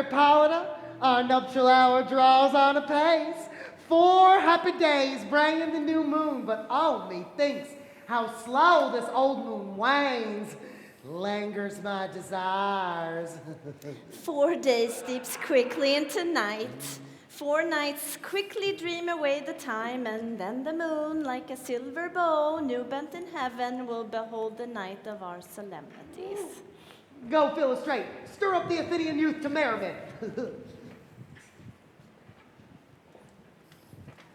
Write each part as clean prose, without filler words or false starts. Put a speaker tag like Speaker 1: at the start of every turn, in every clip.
Speaker 1: Hippolyta, our nuptial hour draws on apace. 4 happy days bringing the new moon, but oh, methinks how slow this old moon wanes. Langers my desires.
Speaker 2: 4 days steeps quickly into night. 4 nights quickly dream away the time, and then the moon, like a silver bow, new bent in heaven, will behold the night of our solemnities.
Speaker 1: Go, Philostrate, stir up the Athenian youth to merriment.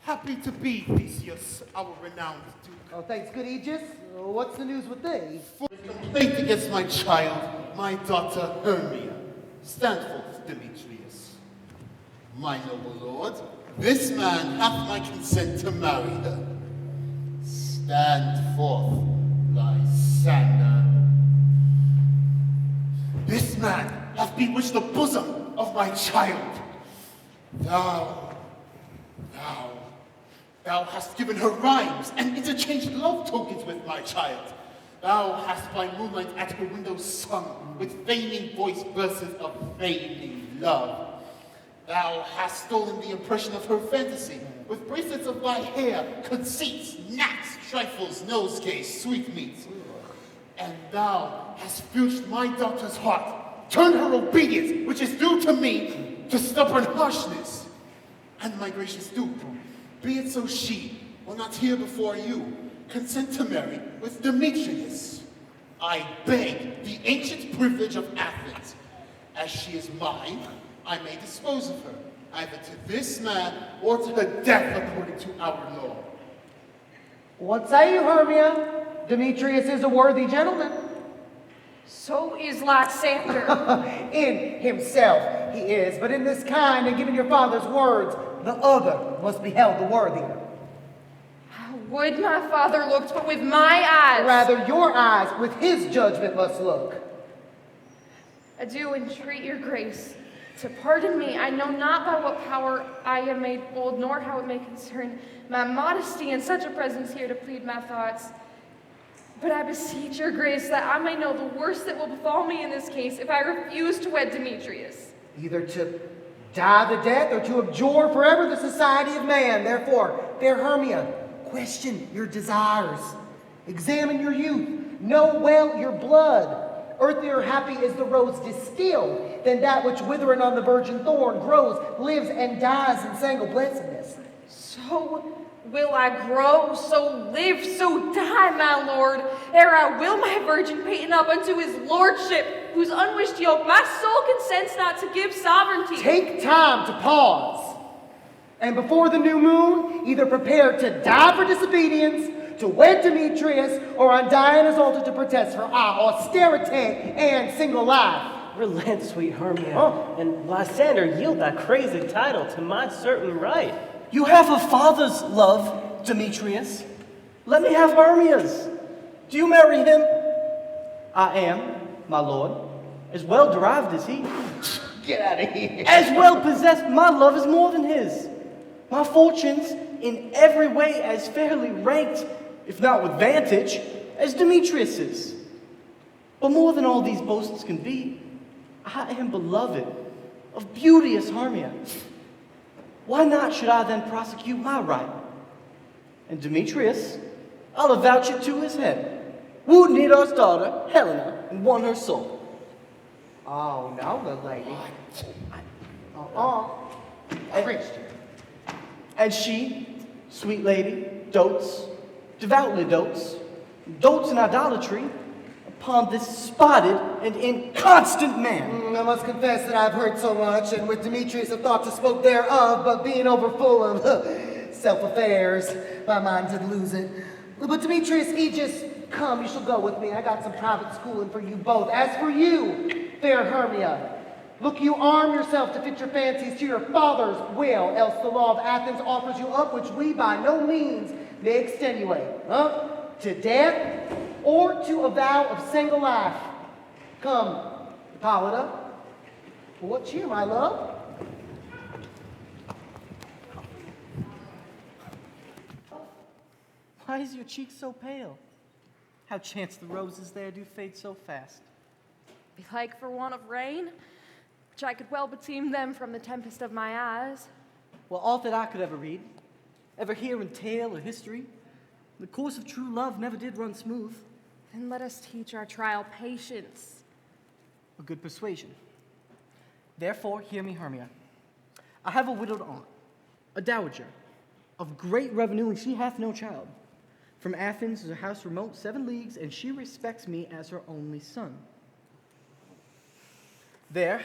Speaker 3: Happy to be Theseus, our renowned Duke.
Speaker 1: Oh, thanks, good Aegis. What's the news with thee?
Speaker 3: For a complaint against my child, my daughter Hermia. Stand forth, Demetrius. My noble lord, this man hath my consent to marry her. Stand forth, Lysander. This man hath bewitched the bosom of my child. Thou hast given her rhymes and interchanged love tokens with my child. Thou hast by moonlight at her window sung with feigning voice verses of feigning love. Thou hast stolen the impression of her fantasy with bracelets of thy hair, conceits, gnats, trifles, nosegays, sweetmeats. And thou hast filched my daughter's heart, turned her obedience, which is due to me, to stubborn harshness. And my gracious Duke, be it so she will not hear before you consent to marry with Demetrius. I beg the ancient privilege of Athens. As she is mine, I may dispose of her, either to this man or to her death according to our law.
Speaker 1: What say you, Hermia? Demetrius is a worthy gentleman.
Speaker 4: So is Lysander.
Speaker 1: In himself he is, but in this kind, and given your father's words, the other must be held the worthier.
Speaker 4: How would my father looked, but with my eyes.
Speaker 1: Rather, your eyes with his judgment must look.
Speaker 4: I do entreat your grace to pardon me. I know not by what power I am made bold, nor how it may concern my modesty in such a presence here to plead my thoughts. But I beseech your grace that I may know the worst that will befall me in this case if I refuse to wed Demetrius.
Speaker 1: Either to die the death or to abjure forever the society of man. Therefore, fair Hermia, question your desires. Examine your youth. Know well your blood. Earthlier happy is the rose distilled than that which withering on the virgin thorn grows, lives, and dies in single blessedness.
Speaker 4: So will I grow, so live, so die, my lord, ere I will my virgin patent up unto his lordship, whose unwished yoke my soul consents not to give sovereignty.
Speaker 1: Take time to pause, and before the new moon, either prepare to die for disobedience, to wed Demetrius, or on Diana's altar to protest for our austerity and single life.
Speaker 5: Relent, sweet Hermia, and Lysander, yield that crazy title to my certain right.
Speaker 6: You have a father's love, Demetrius. Let me have Hermia's. Do you marry him? I am, my lord, as well derived as he.
Speaker 1: Get out of here.
Speaker 6: As well possessed, my love is more than his. My fortunes, in every way as fairly ranked, if not with vantage, as Demetrius's. But more than all these boasts can be, I am beloved of beauteous Hermia. Why not should I then prosecute my right? And Demetrius, I'll avouch it to his head, wooed Nedar's daughter, Helena, and won her soul.
Speaker 1: Oh, no, the lady. Christian.
Speaker 6: And she, sweet lady, dotes, devoutly dotes in idolatry upon this spotted and inconstant man.
Speaker 1: I must confess that I've heard so much, and with Demetrius have thought to spoke thereof, but being overfull of self-affairs, my mind did lose it. But Demetrius, Aegis, come, you shall go with me. I got some private schooling for you both. As for you, fair Hermia, look you arm yourself to fit your fancies to your father's will, else the law of Athens offers you up, which we by no means may extenuate, to death or to a vow of single life. Come, Hippolyta. What cheer, my love?
Speaker 6: Why is your cheek so pale? How chance the roses there do fade so fast?
Speaker 4: Belike for want of rain? which I could well beseem them from the tempest of my eyes.
Speaker 6: Well, all that I could ever read, ever hear in tale or history, the course of true love never did run smooth.
Speaker 4: Then let us teach our trial patience.
Speaker 6: A good persuasion. Therefore, hear me, Hermia. I have a widowed aunt, a dowager, of great revenue, and she hath no child. From Athens is a house remote 7 leagues, and she respects me as her only son. There,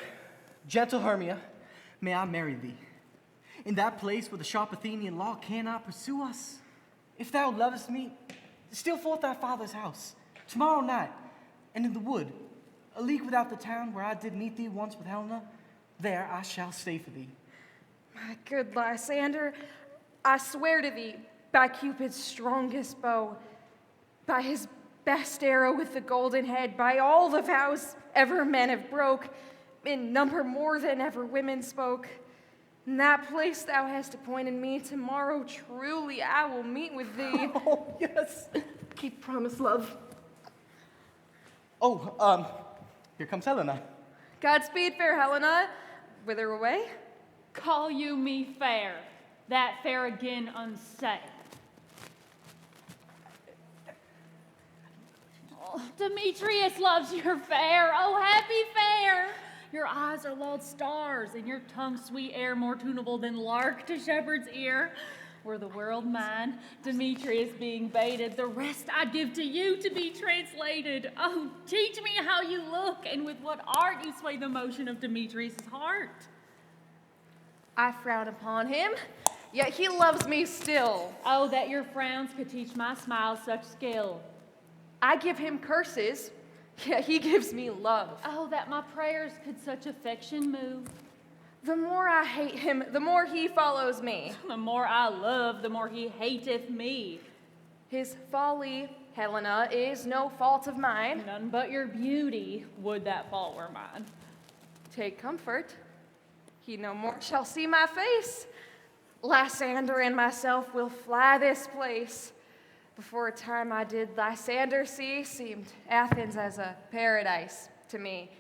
Speaker 6: gentle Hermia, may I marry thee. In that place where the sharp Athenian law cannot pursue us. If thou lovest me, steal forth thy father's house, tomorrow night, and in the wood, a league without the town where I did meet thee once with Helena, there I shall stay for thee.
Speaker 4: My good Lysander, I swear to thee, by Cupid's strongest bow, by his best arrow with the golden head, by all the vows ever men have broke, in number more than ever women spoke, in that place thou hast appointed me, tomorrow truly I will meet with thee.
Speaker 6: Oh, yes. Keep promise, love. Oh, here comes Helena.
Speaker 4: Godspeed, fair Helena. Whither away?
Speaker 7: Call you me fair, that fair again unsaid. Oh, Demetrius loves your fair, oh happy fair! Your eyes are lulled stars, and your tongue sweet air more tunable than lark to shepherd's ear. Were the world mine, Demetrius being baited, the rest I give to you to be translated. Oh, teach me how you look, and with what art you sway the motion of Demetrius' heart.
Speaker 4: I frown upon him, yet he loves me still.
Speaker 7: Oh, that your frowns could teach my smiles such skill.
Speaker 4: I give him curses, yet he gives me love.
Speaker 7: Oh, that my prayers could such affection move.
Speaker 4: The more I hate him, the more he follows me.
Speaker 7: The more I love, the more he hateth me.
Speaker 4: His folly, Helena, is no fault of mine.
Speaker 7: None but your beauty, would that fault were mine.
Speaker 4: Take comfort. He no more shall see my face. Lysander and myself will fly this place. Before a time I did Lysander see, seemed Athens as a paradise to me.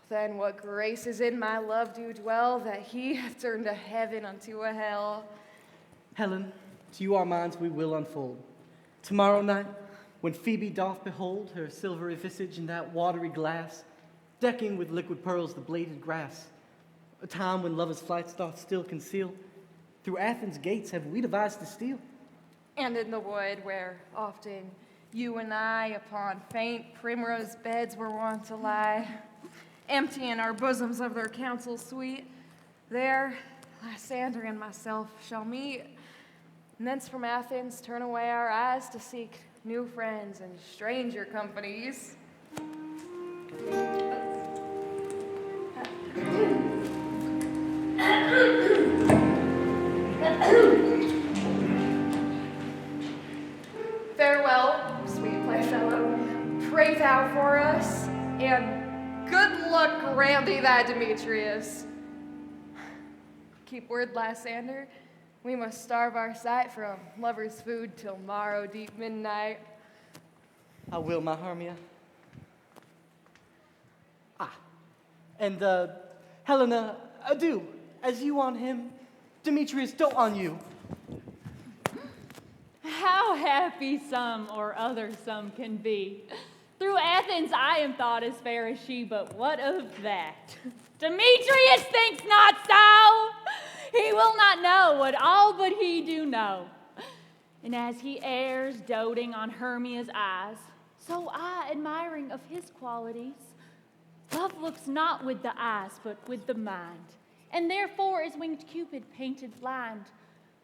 Speaker 4: Then what graces in my love do dwell, that he hath turned a heaven unto a hell.
Speaker 6: Helen, to you our minds we will unfold. Tomorrow night, when Phoebe doth behold her silvery visage in that watery glass, decking with liquid pearls the bladed grass, a time when lovers' flights doth still conceal, through Athens' gates have we devised to steal.
Speaker 4: And in the wood where often you and I upon faint primrose beds were wont to lie, emptying our bosoms of their counsel sweet, there Lysander and myself shall meet, and thence from Athens turn away our eyes to seek new friends and stranger companies. Farewell, sweet playfellow. Pray thou for us, and good luck grant thee that, Demetrius. Keep word, Lysander. We must starve our sight from lover's food till morrow deep midnight.
Speaker 6: I will, my Hermia. And Helena, adieu. As you on him, Demetrius, don't on you.
Speaker 7: How happy some or other some can be. Through Athens I am thought as fair as she, but what of that? Demetrius thinks not so. He will not know what all but he do know. And as he errs, doting on Hermia's eyes, so I, admiring of his qualities, love looks not with the eyes, but with the mind. And therefore is winged Cupid painted blind.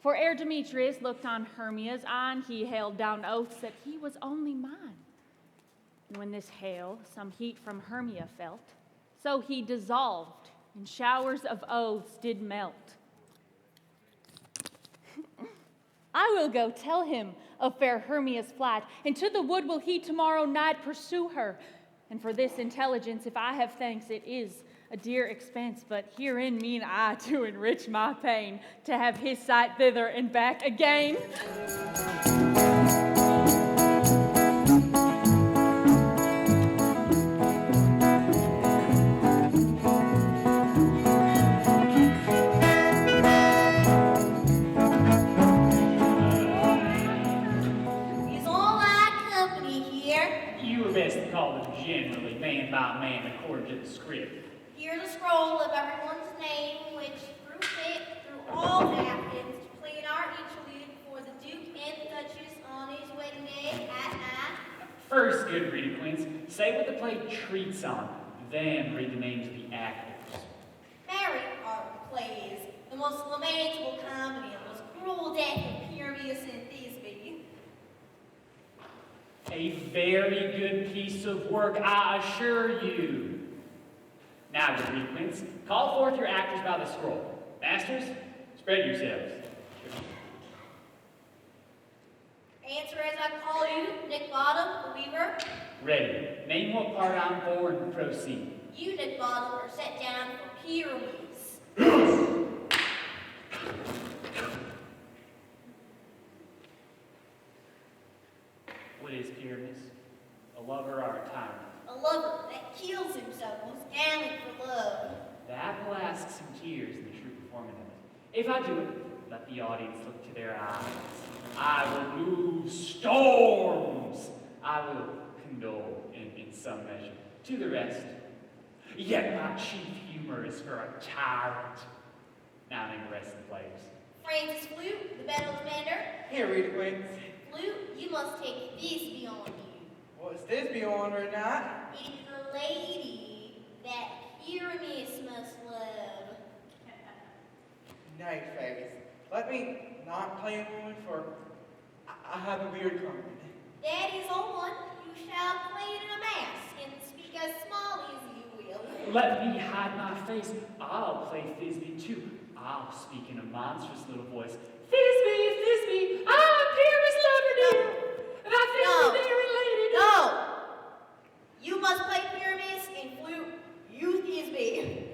Speaker 7: For ere Demetrius looked on Hermia's eye, he held down oaths that he was only mine. And when this hail some heat from Hermia felt, so he dissolved, and showers of oaths did melt. I will go tell him of fair Hermia's flight, and to the wood will he tomorrow night pursue her. And for this intelligence, if I have thanks, it is a dear expense, but herein mean I to enrich my pain, to have his sight thither and back again.
Speaker 8: best to call them generally, man by man, according to the script.
Speaker 9: Here's a scroll of everyone's name, which through thick, through all Athens, to play an art interlude for the Duke and Duchess on his wedding day at night.
Speaker 8: First, good reader Quince, say what the play treats on, then read the names of the actors.
Speaker 9: Married art plays the most lamentable comedy, the most cruel death of Pyramus and Thisbe.
Speaker 8: A very good piece of work, I assure you. Now, good reader Quince, call forth your actors by the scroll. Masters, spread yourselves.
Speaker 9: Answer as I call you, Nick Bottom, the weaver.
Speaker 8: Ready. Name what part I'm for and proceed.
Speaker 9: You, Nick Bottom, are set down for Pyramus.
Speaker 8: What is Pyramus? A lover or a tyrant?
Speaker 9: A lover that kills himself most gallant for love.
Speaker 8: That will ask some tears in the true performance of it. If I do it, let the audience look to their eyes. I will move storms. I will condole in some measure. To the rest. Yet my chief humor is for a tyrant. Now name the rest of the players.
Speaker 9: Francis Flute, the battle commander.
Speaker 10: Here, read it, Quince.
Speaker 9: Flute, you must take this beyond you.
Speaker 10: What's this beyond or not?
Speaker 9: It is the lady that Pyramus must love.
Speaker 10: Night face. Let me not play a woman, for I have a weird company.
Speaker 9: That is all one. You shall play it in a mask and speak as small as you will.
Speaker 8: Let me hide my face. I'll play Thisbe too. I'll speak in a monstrous little voice. Thisbe, Thisbe, I'm Pyramus' lover dear. And I feel very related.
Speaker 9: No! You must play Pyramus and Flute, you Thisbe.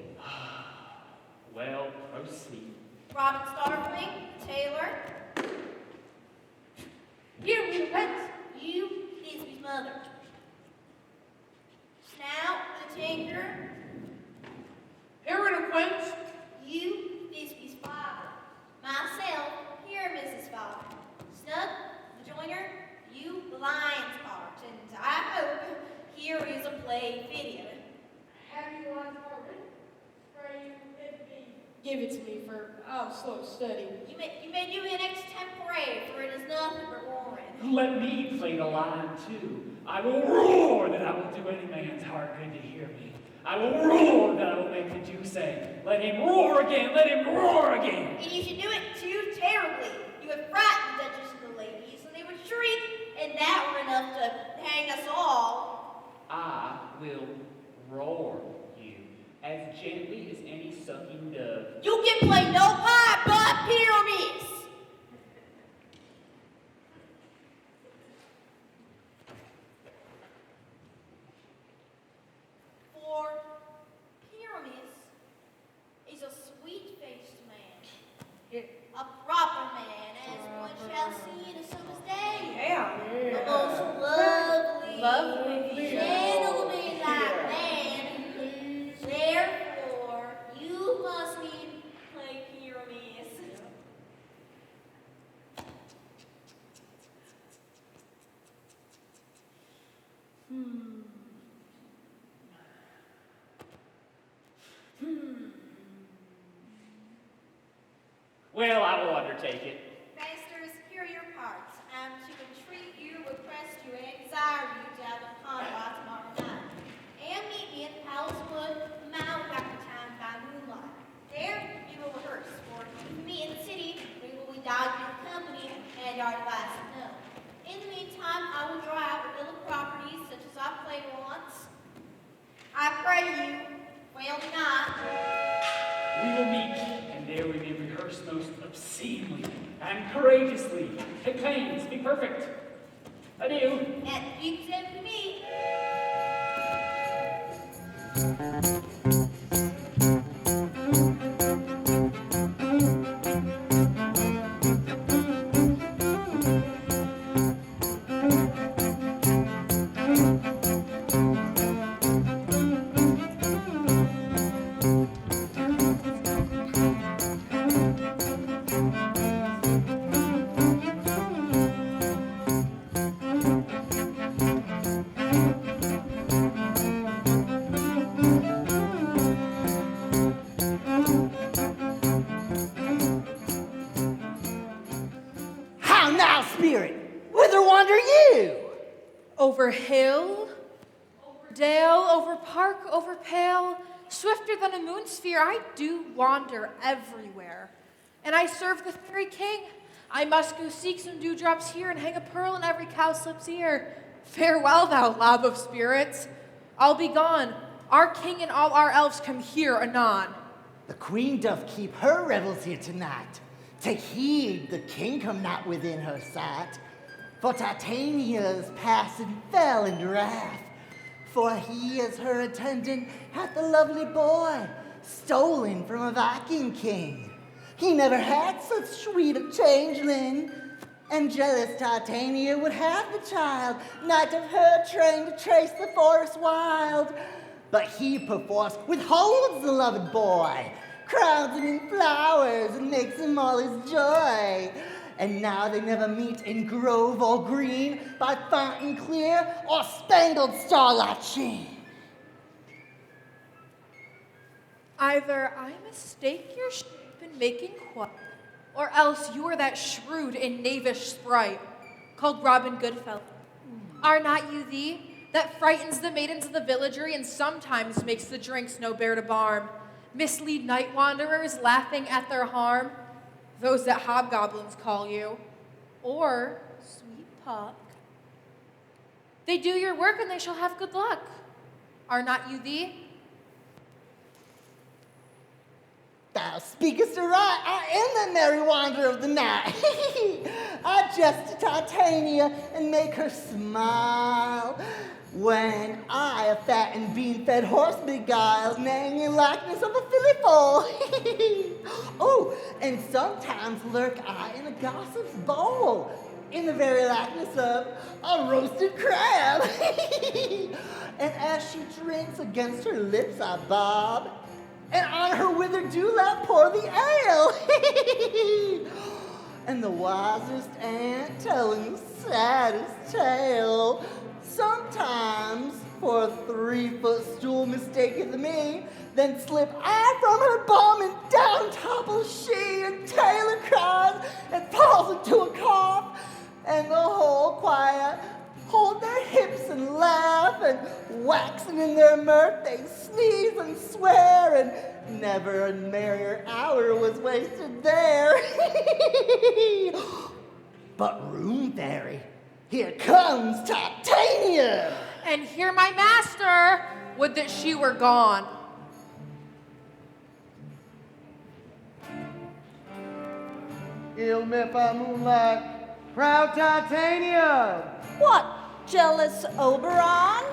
Speaker 8: Well, proceed.
Speaker 9: Robin Starveling, Taylor.
Speaker 4: Here, we pets.
Speaker 9: You Thisbe's mother. Snout, the tinker.
Speaker 10: Here, read it, Quince.
Speaker 9: You Thisbe's father. Myself, Pyramus' father. Snug, the joiner. You the lion's part. And I hope here is a play video.
Speaker 4: Have you lines already? Pray you bid me.
Speaker 11: Give it to me, for I'm slow study.
Speaker 9: You may do an extempore, for it is nothing but roaring.
Speaker 8: Let me play the line too. I will roar that I will do any man's heart good to hear me. I will roar that I will make the Jew say, let him roar again, let him roar again.
Speaker 9: And you should do it too terribly. You would frighten the Duchess and the ladies, and they would shriek, and that were enough to hang us all.
Speaker 8: I will roar you as gently as any sucking dove.
Speaker 9: You can play no pie but Pyramus. For Pyramus is a sweet-faced man, a proper man, as one shall see in a summer's day.
Speaker 11: Yeah.
Speaker 9: A most lovely, gentleman-like man. Therefore, you must need play Pyramus.
Speaker 8: Well, I will undertake it.
Speaker 9: Masters, here are your parts. I am to entreat you, request you, and desire you to have a convoy tomorrow night. And meet me at the Palace Wood, Mount after time by moonlight. There we will rehearse, for with me in the city, we will be dogging the company and our devices known. In the meantime, I will draw out a bill of properties such as I played once. I pray you, fail me not.
Speaker 8: We will meet, and there we may rehearse most obscenely and courageously. Take pains, be perfect. Adieu.
Speaker 9: At the Duke's end for me.
Speaker 4: Over hill, over dale, over park, over pale, swifter than a moon sphere, I do wander everywhere. And I serve the fairy king. I must go seek some dewdrops here and hang a pearl in every cowslip's ear. Farewell, thou lob of spirits. I'll be gone. Our king and all our elves come here anon.
Speaker 1: The queen doth keep her revels here tonight. Take heed, the king come not within her sight. For Titania's passing fell in wrath. For he as her attendant hath the lovely boy, stolen from a Viking king. He never had such sweet a changeling. And jealous Titania would have the child, knight of her train to trace the forest wild. But he perforce withholds the loved boy, crowns him in flowers and makes him all his joy. And now they never meet in grove or green, by fountain clear or spangled starlight sheen.
Speaker 4: Either I mistake your shape in making quite, or else you are that shrewd and knavish sprite, called Robin Goodfellow. Are not you thee, that frightens the maidens of the villagery, and sometimes makes the drinks no bear to barm, mislead night wanderers, laughing at their harm, those that hobgoblins call you, or sweet Puck? They do your work, and they shall have good luck. Are not you thee?
Speaker 1: Thou speakest aright, I am the merry wanderer of the night. I jest to Titania and make her smile. When I, a fat and bean-fed horse beguiled, neighing in likeness of a filly foal. Oh, and sometimes lurk I in a gossip's bowl, in the very likeness of a roasted crab. And as she drinks, against her lips I bob, and on her withered dewlap pour the ale. And the wisest aunt telling the saddest tale. Sometimes for a 3-foot stool mistaketh me, then slip I from her bum and down topples she, and Taylor cries and falls into a cough, and the whole quiet hold their hips and laugh, and waxing in their mirth they sneeze and swear, and never a merrier hour was wasted there. But room fairy, here comes Titania!
Speaker 4: And here my master, would that she were gone.
Speaker 12: Ill met by moonlight, proud Titania!
Speaker 2: What, jealous Oberon?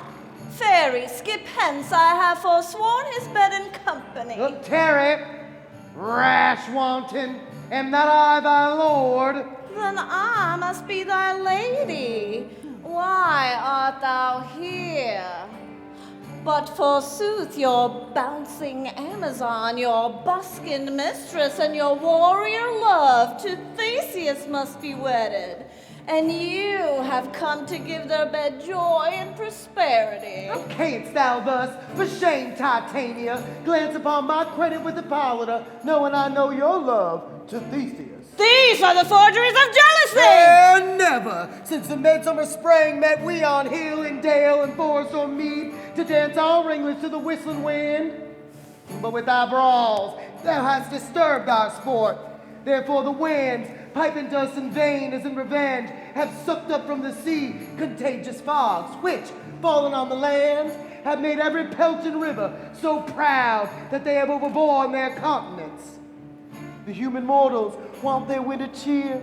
Speaker 2: Fairy, skip hence, I have forsworn his bed and company.
Speaker 12: Look, Terry, rash wanton, am not I thy lord?
Speaker 2: Then I must be thy lady. Why art thou here? But forsooth your bouncing Amazon, your buskined mistress, and your warrior love to Theseus must be wedded. And you have come to give their bed joy and prosperity.
Speaker 12: How canst thou thus, for shame, Titania, glance upon my credit with Hippolyta, knowing I know your love to Theseus?
Speaker 2: These are the forgeries of jealousy!
Speaker 12: And never, since the midsummer spring, met we on hill and dale and forest or mead to dance our ringlets to the whistling wind. But with thy brawls, thou hast disturbed our sport. Therefore the winds, piping to us in vain as in revenge, have sucked up from the sea contagious fogs, which, falling on the lands, have made every pelting river so proud that they have overborne their continents. The human mortals want their winter cheer,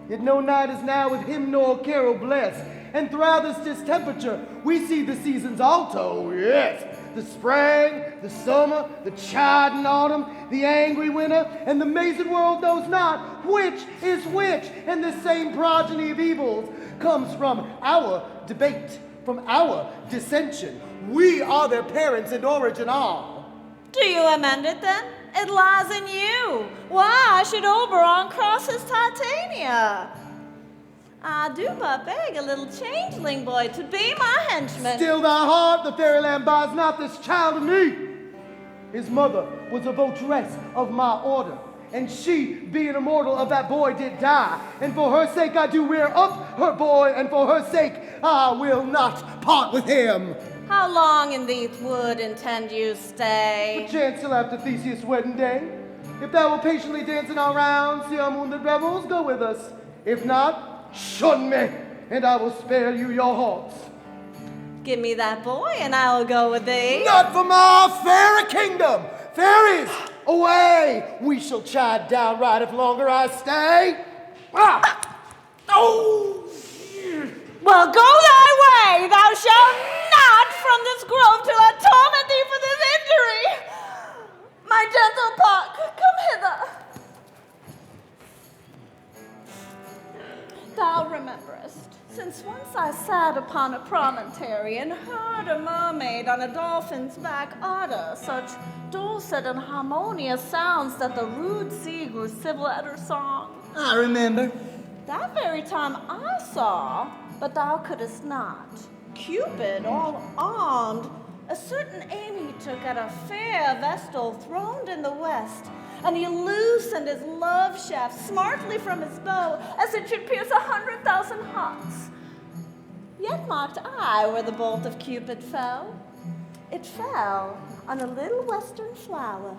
Speaker 12: yet no night is now with hymn nor carol blessed. And throughout this distemperature, we see the seasons alter, oh yes. The spring, the summer, the chiding autumn, the angry winter, and the mazed world knows not which is which. And the same progeny of evils comes from our debate, from our dissension. We are their parents in origin all.
Speaker 2: Do you amend it then? It lies in you. Why should Oberon cross his Titania? I do but beg a little changeling boy to be my henchman.
Speaker 12: Still thy heart, the fairyland buys not this child of me. His mother was a votaress of my order, And she, being immortal of that boy, did die. And for her sake I do rear up her boy, and for her sake I will not part with him.
Speaker 2: How long in the wood intend you stay?
Speaker 12: Perchance till after Theseus' wedding day. If thou wilt patiently dance in our rounds, see our moonlit revels, go with us. If not, shun me, and I will spare you your hearts.
Speaker 2: Give me that boy, and I will go with thee.
Speaker 12: Not from our fairy kingdom! Fairies, away! We shall chide downright if longer I stay. Ah! Oh!
Speaker 2: Well, go thy way. Thou shalt not from this grove till I torment thee for this injury. My gentle Puck, come hither. Thou rememberest, since once I sat upon a promontory and heard a mermaid on a dolphin's back utter such dulcet and harmonious sounds that the rude sea grew civil at her song.
Speaker 1: I remember.
Speaker 2: That very time I saw, but thou couldst not, Cupid, all armed, a certain aim he took at a fair vestal throned in the west, and he loosened his love shaft smartly from his bow, as it should pierce 100,000 hearts. Yet marked I where the bolt of Cupid fell. It fell on a little western flower,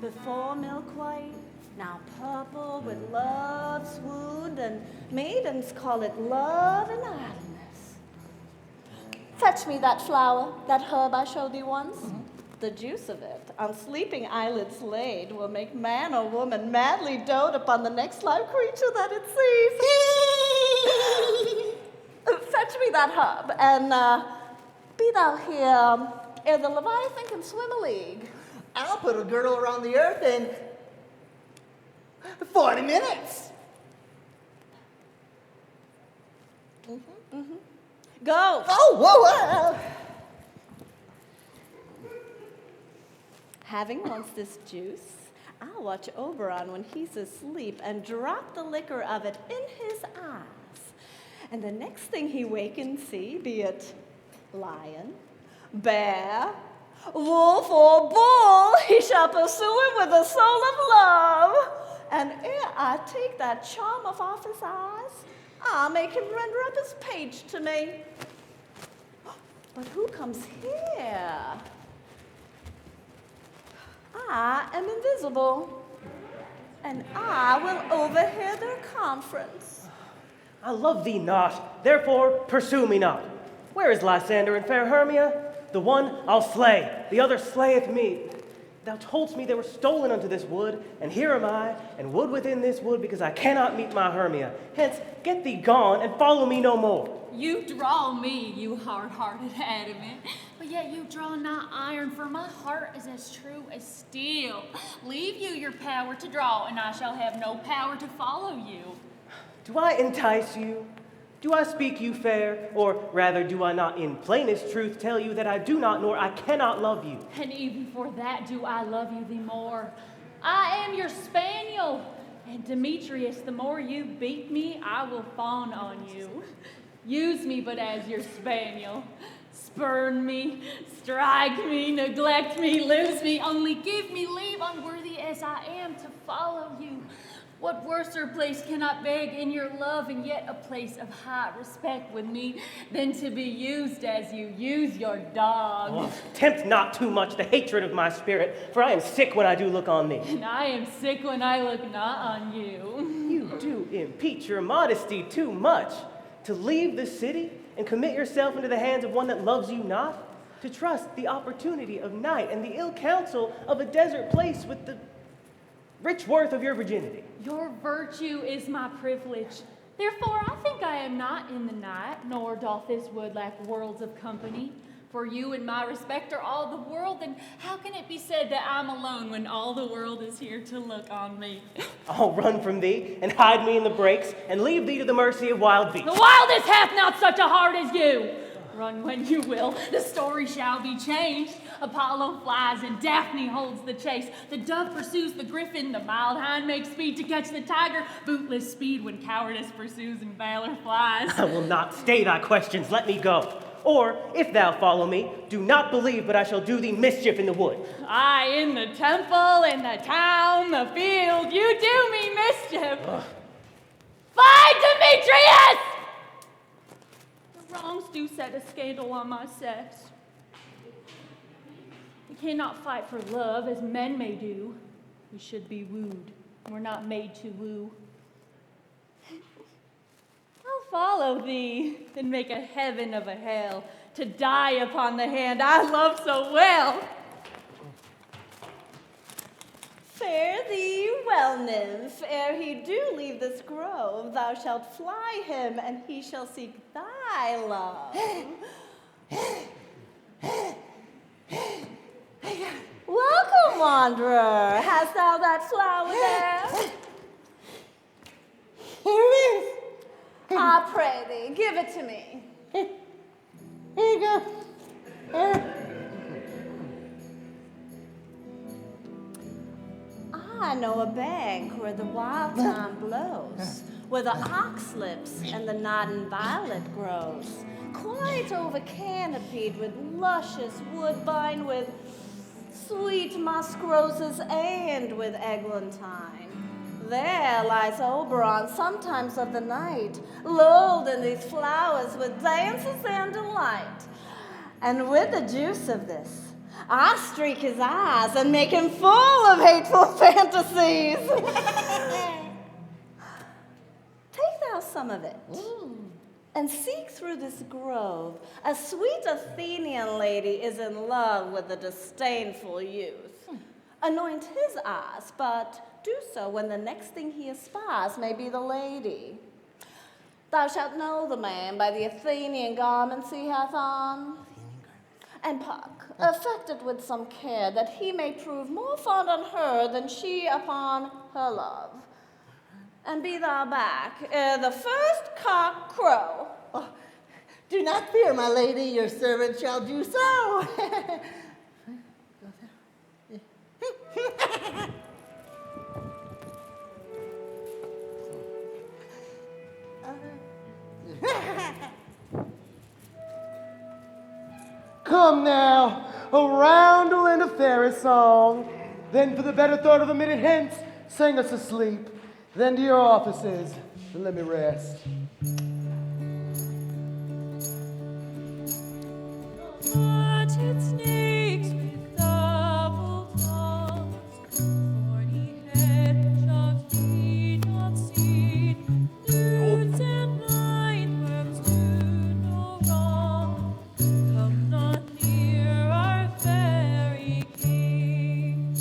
Speaker 2: before milk white, now purple with love's wound, and maidens call it love and idleness. Fetch me that flower, that herb I showed thee once. The juice of it, on sleeping eyelids laid, will make man or woman madly dote upon the next live creature that it sees. Fetch me that herb, and be thou here ere the Leviathan can swim a league.
Speaker 1: I'll put a girdle around the earth in 40 minutes.
Speaker 2: Go.
Speaker 1: Oh, whoa, whoa.
Speaker 2: Having once this juice, I'll watch Oberon when he's asleep and drop the liquor of it in his eyes. And the next thing he wake and see, be it lion, bear, wolf, or bull, he shall pursue him with the soul of love. And ere I take that charm off his eyes, I'll make him render up his page to me. But who comes here? I am invisible, and I will overhear their conference.
Speaker 5: I love thee not, therefore pursue me not. Where is Lysander and fair Hermia? The one I'll slay, the other slayeth me. Thou toldst me they were stolen unto this wood, and here am I, and wood within this wood, because I cannot meet my Hermia. Hence, get thee gone, and follow me no more.
Speaker 7: You draw me, you hard-hearted adamant, but yet you draw not iron, for my heart is as true as steel. Leave you your power to draw, and I shall have no power to follow you.
Speaker 5: Do I entice you? Do I speak you fair? Or rather, do I not in plainest truth tell you that I do not nor I cannot love you?
Speaker 7: And even for that do I love you the more. I am your spaniel, and Demetrius, the more you beat me, I will fawn on you. Use me but as your spaniel. Spurn me, strike me, neglect me, lose me, only give me leave, unworthy as I am, to follow you. What worser place can I beg in your love, and yet a place of high respect with me, than to be used as you use your dog?
Speaker 5: Oh, tempt not too much the hatred of my spirit, for I am sick when I do look on thee.
Speaker 7: And I am sick when I look not on you.
Speaker 5: You do impeach your modesty too much. To leave the city and commit yourself into the hands of one that loves you not? To trust the opportunity of night and the ill counsel of a desert place with the rich worth of your virginity.
Speaker 7: Your virtue is my privilege. Therefore, I think I am not in the night, nor doth this wood lack worlds of company. For you and my respect are all the world, then how can it be said that I'm alone when all the world is here to look on me?
Speaker 5: I'll run from thee and hide me in the brakes and leave thee to the mercy of wild beasts.
Speaker 7: The wildest hath not such a heart as you. Run when you will, the story shall be changed. Apollo flies and Daphne holds the chase. The dove pursues the griffin, the mild hind makes speed to catch the tiger. Bootless speed when cowardice pursues and valor flies.
Speaker 5: I will not stay thy questions, let me go. Or, if thou follow me, do not believe but I shall do thee mischief in the wood.
Speaker 7: Aye, in the temple, in the town, the field, you do me mischief. Find Demetrius! The wrongs do set a scandal on my sex. We cannot fight for love as men may do. We should be wooed. We're not made to woo. I'll follow thee and make a heaven of a hell to die upon the hand I love so well.
Speaker 2: Fare thee well, nymph, ere he do leave this grove, thou shalt fly him, and he shall seek thy love. Welcome, wanderer. Hast thou that flower there?
Speaker 12: Here it is.
Speaker 2: I pray thee, give it to me.
Speaker 12: Here you go.
Speaker 2: I know a bank where the wild thyme blows, where the ox lips and the nodding violet grows, quite over canopied with luscious woodbine, with sweet musk roses and with eglantine. There lies Oberon sometimes of the night, lulled in these flowers with dances and delight. And with the juice of this, I streak his eyes and make him full of hateful fantasies. Take thou some of it, and seek through this grove. A sweet Athenian lady is in love with a disdainful youth. Anoint his eyes, but do so when the next thing he espies may be the lady. Thou shalt know the man by the Athenian garments he hath on. And Puck, affected with some care, that he may prove more fond on her than she upon her love. And be thou back ere the first cock crow.
Speaker 1: Oh, do not fear, my lady, your servant shall do so.
Speaker 12: Come now, a roundel and a fairy song. Then for the better thought of a minute hence, sing us asleep. Then to your offices, and let me rest.
Speaker 13: Matted snakes with double tongues, thorny hedgehogs be not seen, newts and blindworms do no wrong. Come not near our fairy king.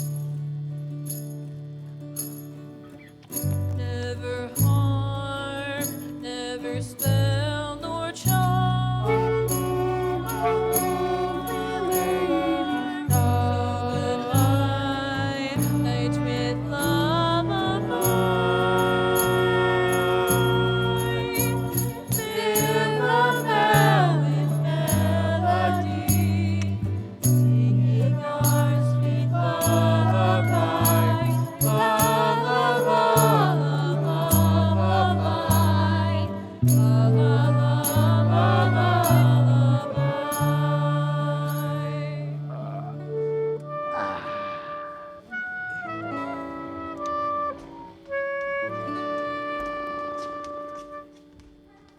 Speaker 13: Never harm, never spell nor charm.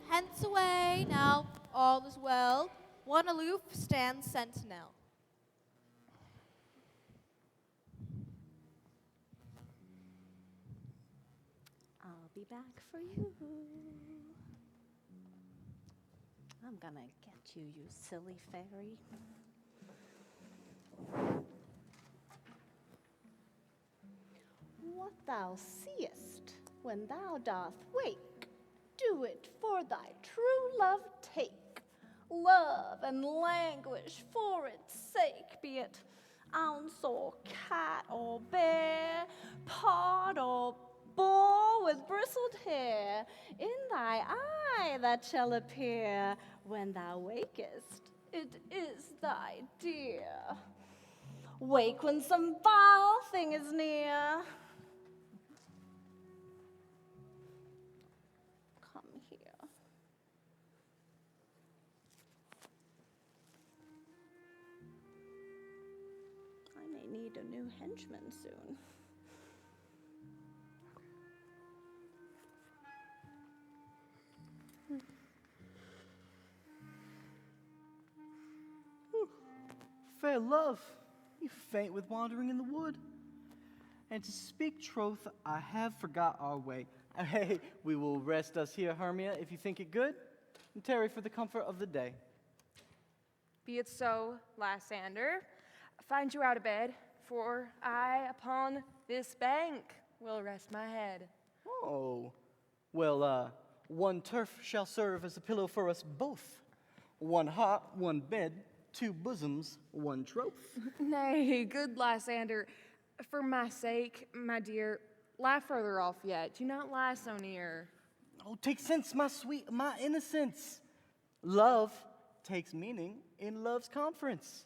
Speaker 9: Hence away, now all is well. One aloof stands sentinel.
Speaker 2: I'll be back for you. I'm gonna get you, you silly fairy. What thou seest when thou doth wake, do it for thy true love take. Love and languish for its sake, be it ounce or cat or bear, pod or boar with bristled hair, in thy eye that shall appear when thou wakest. It is thy dear. Wake when some foul thing is near. Come here. henchmen soon.
Speaker 6: Fair love, you faint with wandering in the wood. And to speak troth, I have forgot our way. Hey, we will rest us here, Hermia, if you think it good, and tarry for the comfort of the day.
Speaker 4: Be it so, Lysander. Find you out of bed, for I upon this bank will rest my head.
Speaker 6: Oh, well, one turf shall serve as a pillow for us both. One heart, one bed, two bosoms, one troth.
Speaker 4: Nay, good Lysander, for my sake, my dear, lie further off yet. Do not lie so near.
Speaker 6: Oh, take sense, my sweet, my innocence. Love takes meaning in love's conference.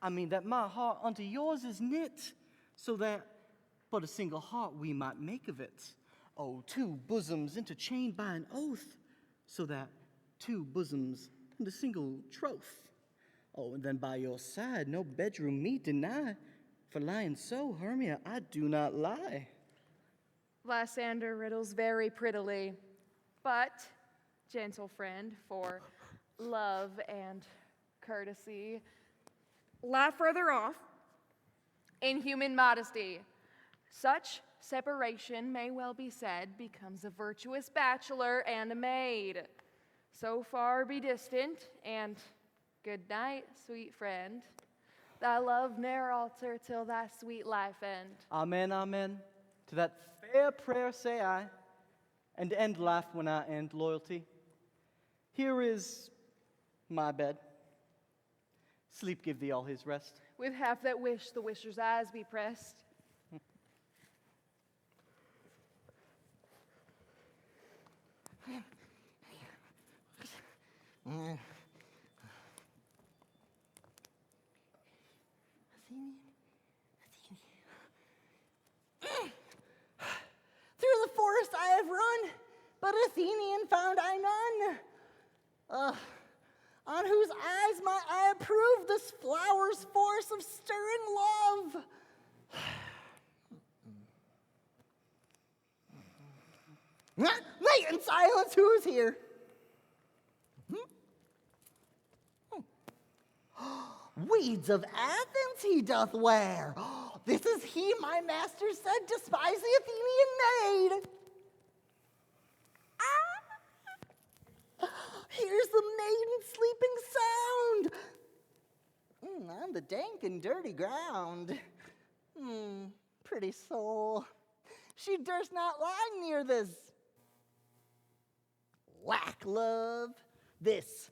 Speaker 6: I mean that my heart unto yours is knit, so that but a single heart we might make of it. Oh, two bosoms interchained by an oath, so that two bosoms and a single troth. Oh, and then by your side no bedroom me deny, for lying so, Hermia, I do not lie.
Speaker 4: Lysander riddles very prettily, but, gentle friend, for love and courtesy, lie further off in human modesty. Such separation may well be said becomes a virtuous bachelor and a maid. So far be distant, and good night, sweet friend. Thy love ne'er alter till thy sweet life end.
Speaker 6: Amen, amen. To that fair prayer say I, and end life when I end loyalty. Here is my bed. Sleep give thee all his rest.
Speaker 4: With half that wish, the wisher's eyes be pressed.
Speaker 1: Through the forest I have run, but Athenian found I none. On whose eyes might I approve this flower's force of stirring love? Wait in silence, who's here? Weeds of Athens he doth wear. This is he, my master said, despise the Athenian maid. Here's the maiden sleeping sound. On the dank and dirty ground. Pretty soul. She durst not lie near this. Whack love, this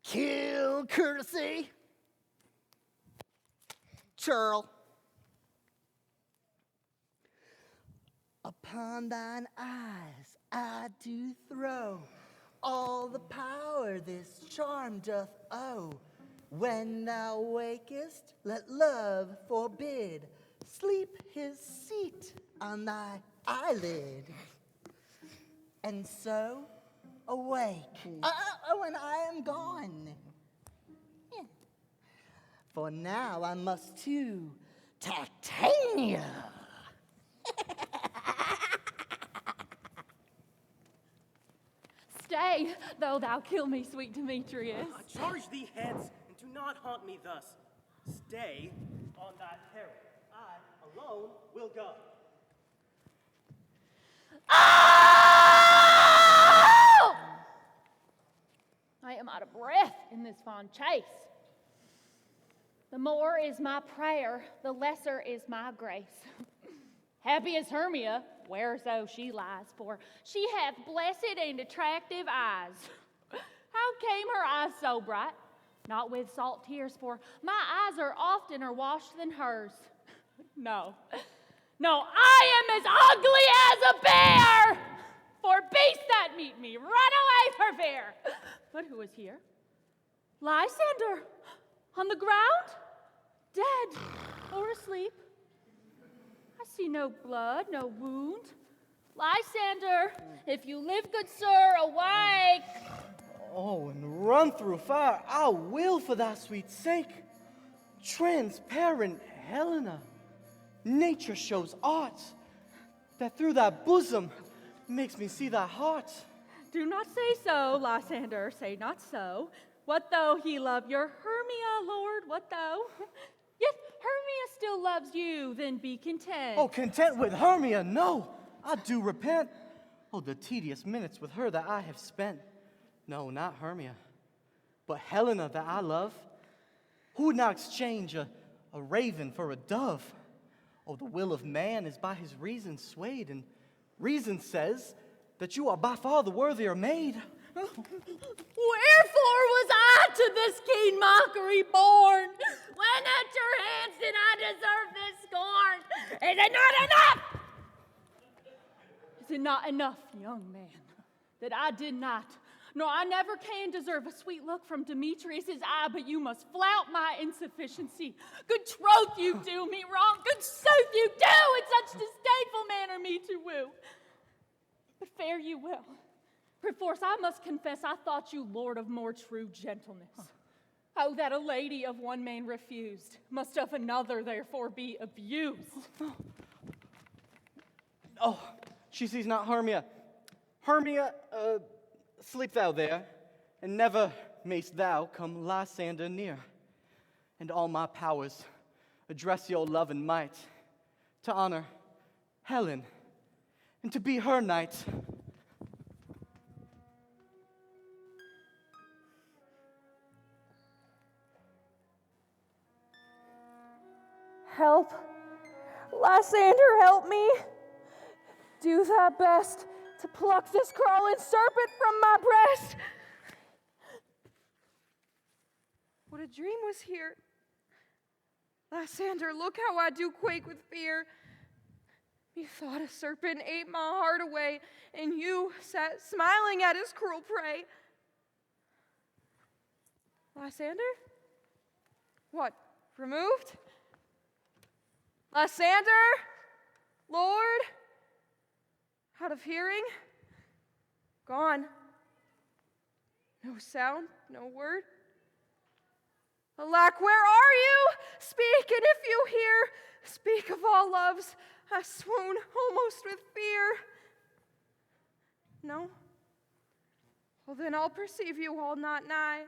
Speaker 1: kill courtesy. Churl. Upon thine eyes I do throw all the power this charm doth owe. When thou wakest, let love forbid sleep his seat on thy eyelid. And so awake when I am gone. For now I must to Tactania.
Speaker 7: Stay, though thou kill me, sweet Demetrius.
Speaker 5: Charge thee hence, and do not haunt me thus. Stay on thy peril. I alone will go.
Speaker 7: Oh! I am out of breath in this fond chase. The more is my prayer, the lesser is my grace. Happy is Hermia, whereso she lies, for she hath blessed and attractive eyes. How came her eyes so bright? Not with salt tears, for my eyes are oftener washed than hers. No, I am as ugly as a bear! For beasts that meet me, run away for fear! But who is here? Lysander, on the ground? Dead or asleep? I see no blood, no wound. Lysander, if you live, good sir, awake!
Speaker 6: Oh, and run through fire I will for thy sweet sake. Transparent Helena, nature shows art, that through thy bosom makes me see thy heart.
Speaker 7: Do not say so, Lysander, say not so. What though he love your Hermia, Lord, what though? Yet Hermia still loves you, then be content.
Speaker 6: Oh, content with Hermia, no, I do repent. Oh, the tedious minutes with her that I have spent. No, not Hermia, but Helena that I love. Who would not exchange a raven for a dove? Oh, the will of man is by his reason swayed, and reason says that you are by far the worthier maid.
Speaker 7: Wherefore was I to this keen mockery born? When at your hands did I deserve this scorn? Is it not enough? Is it not enough, young man, that I did not, nor I never can deserve a sweet look from Demetrius's eye, but you must flout my insufficiency. Good troth you do me wrong, good sooth you do in such disdainful manner me to woo. But fare you well. Perforce I must confess I thought you lord of more true gentleness. Oh, that a lady of one man refused, must of another therefore be abused.
Speaker 6: Oh, she sees not Hermia. Hermia, sleep thou there, and never mayst thou come Lysander near. And all my powers address your love and might, to honor Helen, and to be her knight.
Speaker 4: Help! Lysander, help me! Do thy best to pluck this crawling serpent from my breast! What a dream was here! Lysander, look how I do quake with fear. Methought a serpent ate my heart away, and you sat smiling at his cruel prey. Lysander? What, removed? Lysander? Lord? Out of hearing? Gone. No sound, no word. Alack, where are you? Speak, and if you hear, speak of all loves. I swoon almost with fear. No? Well, then I'll perceive you all not nigh.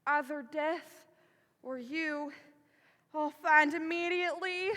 Speaker 4: Either death or you, I'll find immediately.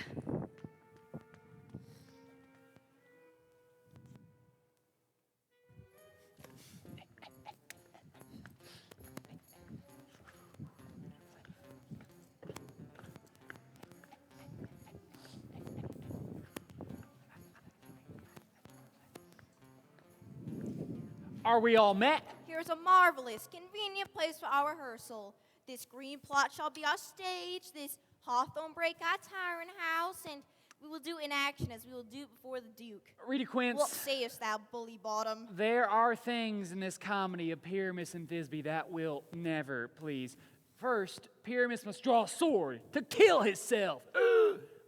Speaker 8: Are we all met?
Speaker 9: Here's a marvelous, convenient place for our rehearsal. This green plot shall be our stage, this hawthorn brake our tyrant house, and we will do in action as we will do before the Duke.
Speaker 8: Rita Quince.
Speaker 9: What sayest thou, bully bottom?
Speaker 8: There are things in this comedy of Pyramus and Thisbe that will never please. First, Pyramus must draw a sword to kill himself,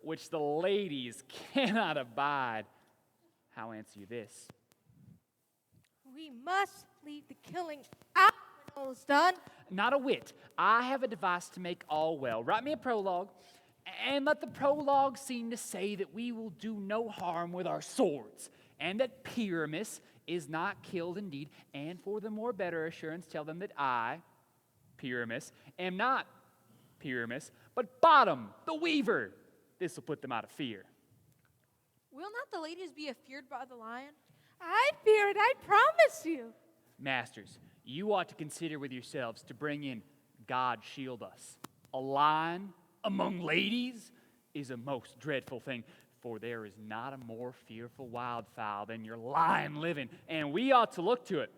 Speaker 8: which the ladies cannot abide. How answer you this?
Speaker 11: We must leave the killing out when all is done.
Speaker 8: Not a whit. I have a device to make all well. Write me a prologue, and let the prologue seem to say that we will do no harm with our swords, and that Pyramus is not killed indeed, and for the more better assurance, tell them that I, Pyramus, am not Pyramus, but Bottom, the weaver. This will put them out of fear.
Speaker 11: Will not the ladies be afeared by the lion? I fear it, I promise you.
Speaker 8: Masters, you ought to consider with yourselves to bring in God shield us. A lion among ladies is a most dreadful thing, for there is not a more fearful wildfowl than your lion living, and we ought to look to it.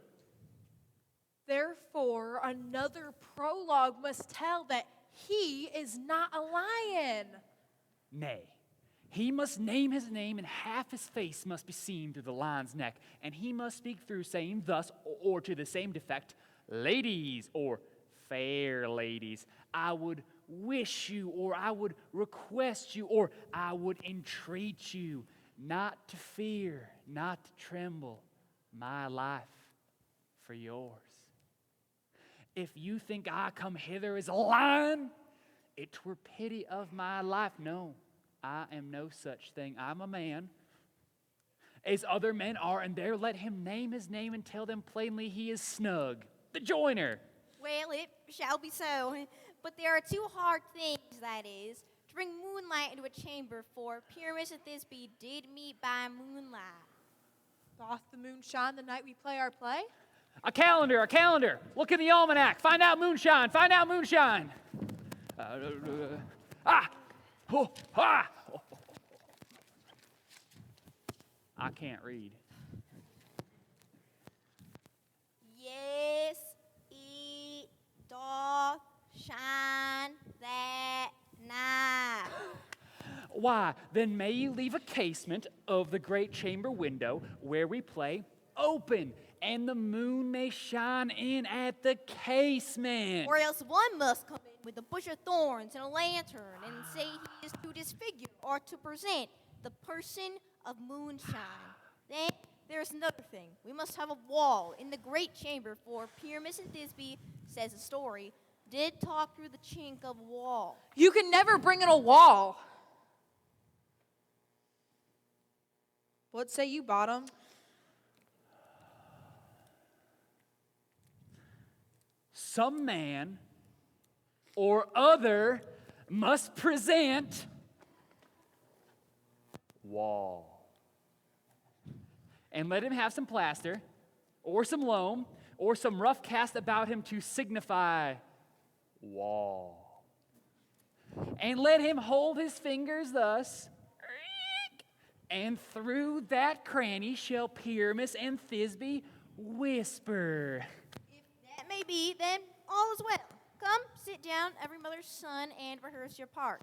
Speaker 11: Therefore, another prologue must tell that he is not a lion.
Speaker 8: Nay, he must name his name, and half his face must be seen through the lion's neck, and he must speak through, saying thus, or to the same defect, ladies, or fair ladies, I would wish you, or I would request you, or I would entreat you not to fear, not to tremble, my life for yours. If you think I come hither as a lion, it were pity of my life. No, I am no such thing. I'm a man, as other men are, and there let him name his name and tell them plainly he is Snug, the joiner.
Speaker 9: Well, it shall be so. But there are two hard things, that is, to bring moonlight into a chamber, for Pyramus and Thisbe did meet by moonlight.
Speaker 11: Doth the moon shine the night we play our play?
Speaker 8: A calendar. Look in the almanac. Find out moonshine. I can't read.
Speaker 9: Yes, it doth shine that night.
Speaker 8: Why, then may you leave a casement of the great chamber window where we play open, and the moon may shine in at the casement.
Speaker 9: Or else one must come in with a bush of thorns and a lantern and say he is to disfigure or to present the person of moonshine. Then there's another thing. We must have a wall in the great chamber, for Pyramus and Thisbe, says the story, did talk through the chink of a wall.
Speaker 11: You can never bring in a wall. What say you, Bottom?
Speaker 8: Some man or other must present wall. And let him have some plaster, or some loam, or some rough cast about him to signify wall. And let him hold his fingers thus, and through that cranny shall Pyramus and Thisbe whisper.
Speaker 9: If that may be, then all is well. Come, sit down, every mother's son, and rehearse your part.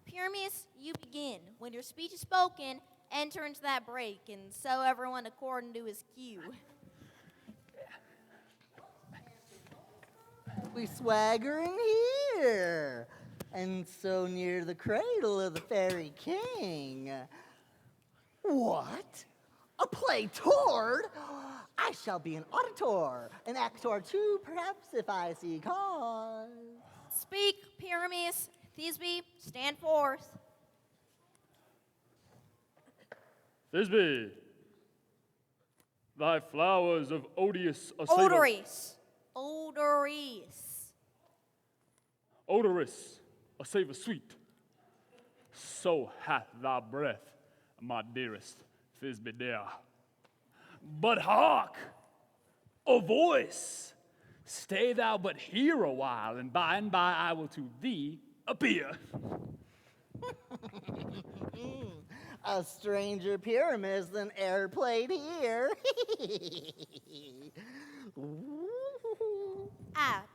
Speaker 9: Pyramus, you begin. When your speech is spoken, enter into that break, and so everyone according to his cue.
Speaker 14: We swaggering here, and so near the cradle of the fairy king. What? A play toward? I shall be an auditor, an actor too, perhaps, if I see cause.
Speaker 9: Speak, Pyramus. Thisbe, stand forth.
Speaker 8: Thisbe, thy flowers of odious odorous, a savor sweet. So hath thy breath, my dearest Thisbe dear. But hark, a voice. Stay thou but here a while, and by I will to thee appear.
Speaker 14: A stranger Pyramus than e'er played here.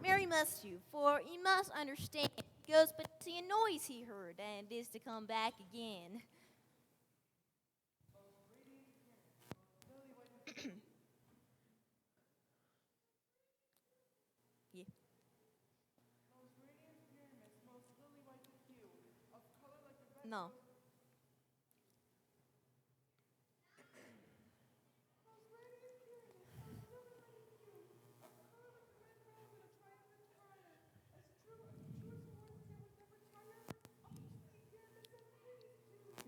Speaker 9: Merry must you, for you must understand, it goes but to see a noise he heard, and is to come back again. Yeah. No.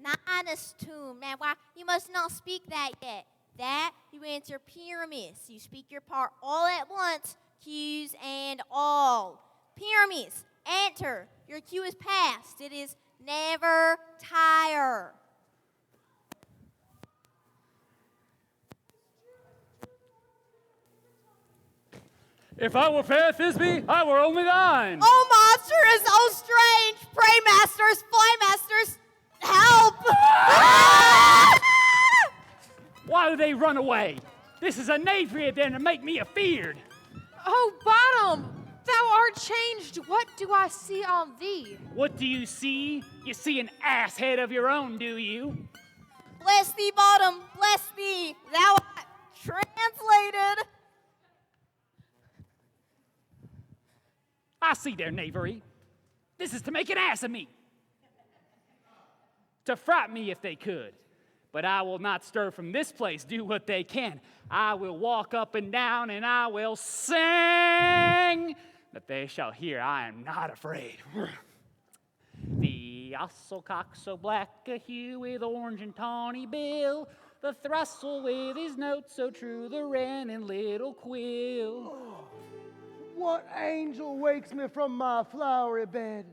Speaker 9: Nonus tomb. Now, why you must not speak that yet. That you answer Pyramus. You speak your part all at once, cues and all. Pyramus, enter. Your cue is past. It is never tire.
Speaker 8: If I were fair, Thisbe, I were only thine.
Speaker 9: Oh, monsters, oh, strange. Pray, masters, fly, masters, help.
Speaker 8: Why do they run away? This is a knavery of them to make me afeard.
Speaker 11: Oh, Bottom, thou art changed. What do I see on thee?
Speaker 8: What do you see? You see an ass head of your own, do you?
Speaker 9: Bless thee, Bottom, bless thee. Thou art translated.
Speaker 8: I see their knavery. This is to make an ass of me. To fright me if they could. But I will not stir from this place, do what they can. I will walk up and down, and I will sing, that they shall hear I am not afraid. The The ostlecock so black a hue with orange and tawny bill. The throstle with his note so true, the wren and little quill.
Speaker 12: What angel wakes me from my flowery bed?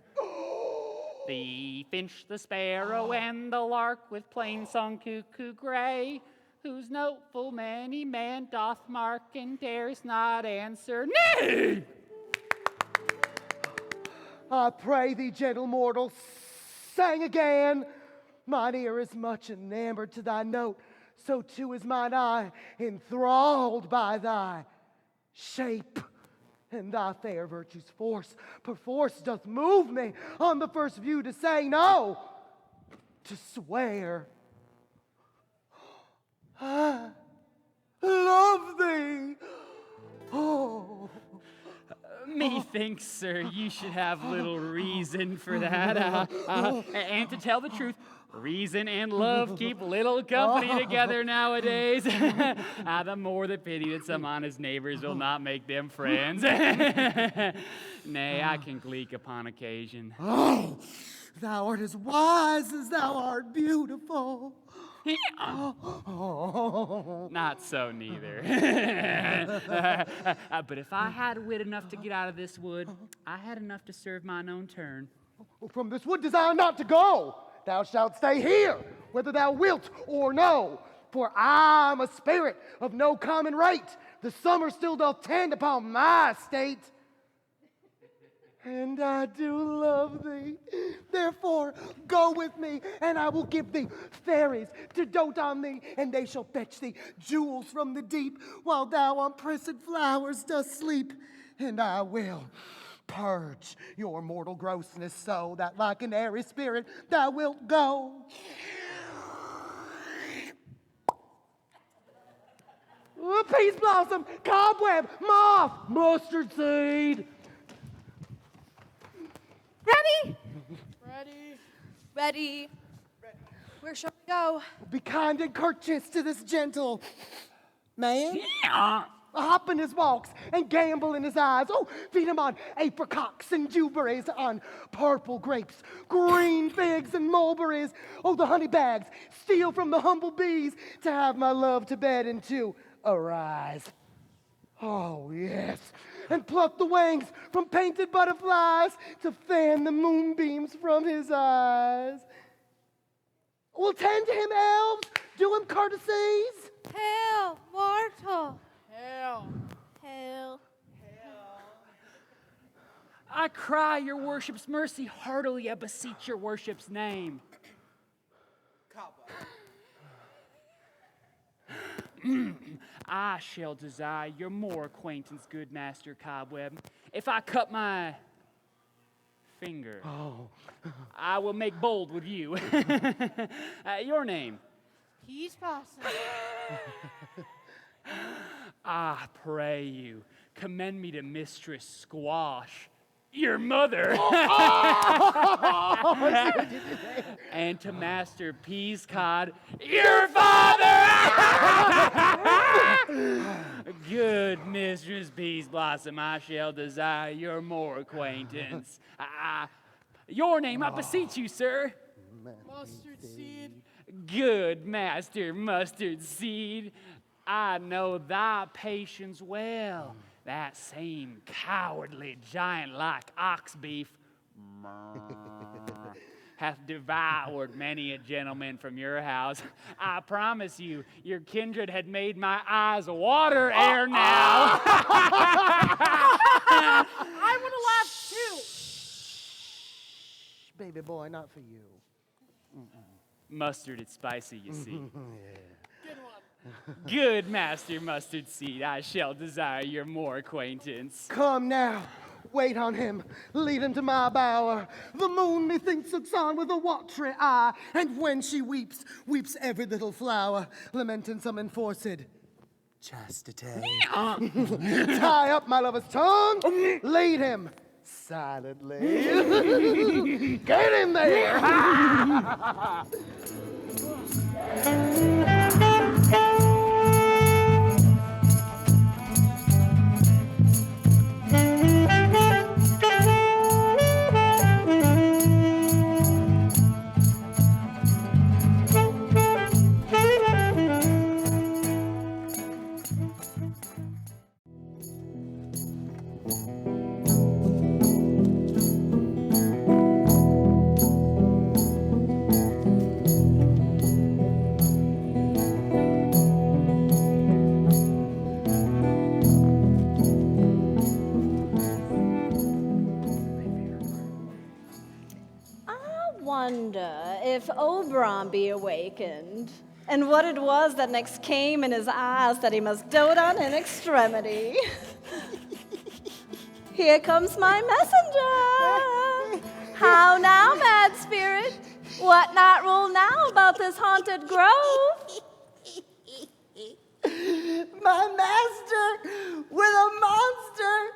Speaker 8: The finch, the sparrow, and the lark with plain song cuckoo gray, whose note full many man doth mark and dares not answer nay.
Speaker 12: I pray thee, gentle mortal, sang again. Mine ear is much enamored to thy note, so too is mine eye enthralled by thy shape. And thy fair virtue's force perforce doth move me on the first view to say no, to swear. I love thee. Oh.
Speaker 8: Methinks, sir, you should have little reason for that. And to tell the truth, reason and love keep little company together nowadays. The more the pity that some honest neighbors will not make them friends. Nay, I can gleek upon occasion.
Speaker 12: Oh, thou art as wise as thou art beautiful.
Speaker 8: Not so neither. But if I had wit enough to get out of this wood, I had enough to serve mine own turn.
Speaker 12: From this wood desire not to go. Thou shalt stay here, whether thou wilt or no. For I'm a spirit of no common rate. The summer still doth tend upon my estate. And I do love thee. Therefore, go with me, and I will give thee fairies to dote on thee, and they shall fetch thee jewels from the deep, while thou on pressed flowers dost sleep. And I will purge your mortal grossness so that like an airy spirit thou wilt go. Peace blossom, cobweb, moth, mustard seed.
Speaker 11: Ready? Ready. Ready. Where shall we go?
Speaker 12: Be kind and courteous to this gentle man. Hop in his walks and gamble in his eyes. Oh, feed him on apricots and dewberries, on purple grapes, green figs and mulberries. Oh, the honey bags, steal from the humble bees to have my love to bed and to arise. Oh, yes. And pluck the wings from painted butterflies to fan the moonbeams from his eyes. We'll tend to him, elves, do him courtesies.
Speaker 11: Hail, mortal.
Speaker 10: Hell.
Speaker 11: Hail.
Speaker 8: I cry your worship's mercy heartily, I beseech your worship's name. I shall desire your more acquaintance, good master Cobweb. If I cut my finger, I will make bold with you. Your name?
Speaker 11: Peace blossom.
Speaker 8: I pray you, commend me to Mistress Squash, your mother, and to Master Peascod, your father. Good Mistress Peas Blossom, I shall desire your more acquaintance. Your name, I beseech you, sir.
Speaker 10: Mustard seed.
Speaker 8: Good Master Mustard Seed, I know thy patience well. That same cowardly giant like ox beef hath devoured many a gentleman from your house. I promise you, your kindred had made my eyes water ere now.
Speaker 11: I would have laughed too.
Speaker 12: Baby boy, not for you.
Speaker 8: Mustard, it's spicy, you see. Good Master Mustard Seed, I shall desire your more acquaintance.
Speaker 12: Come now, wait on him, lead him to my bower. The moon methinks looks on with a watery eye, and when she weeps, weeps every little flower, lamenting some enforced chastity. Tie up my lover's tongue, lead him silently. Get in there!
Speaker 2: wonder if Oberon be awakened, and what it was that next came in his eyes that he must dote on in extremity. Here comes my messenger. How now, mad spirit? What not rule now about this haunted grove?
Speaker 14: My master with a monster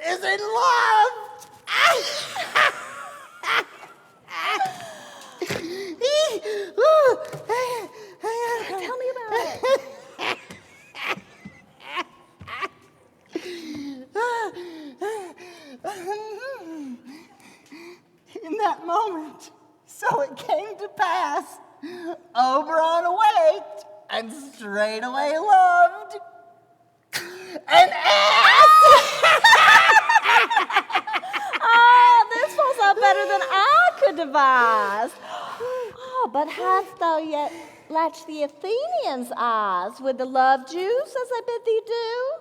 Speaker 14: is in love.
Speaker 2: Tell me about it.
Speaker 14: In that moment, so it came to pass, Oberon awaked and straightway loved an ass.
Speaker 2: Oh, this falls out better than I could devise. Oh, but hast thou yet latched the Athenians' eyes with the love juice as I bid thee do?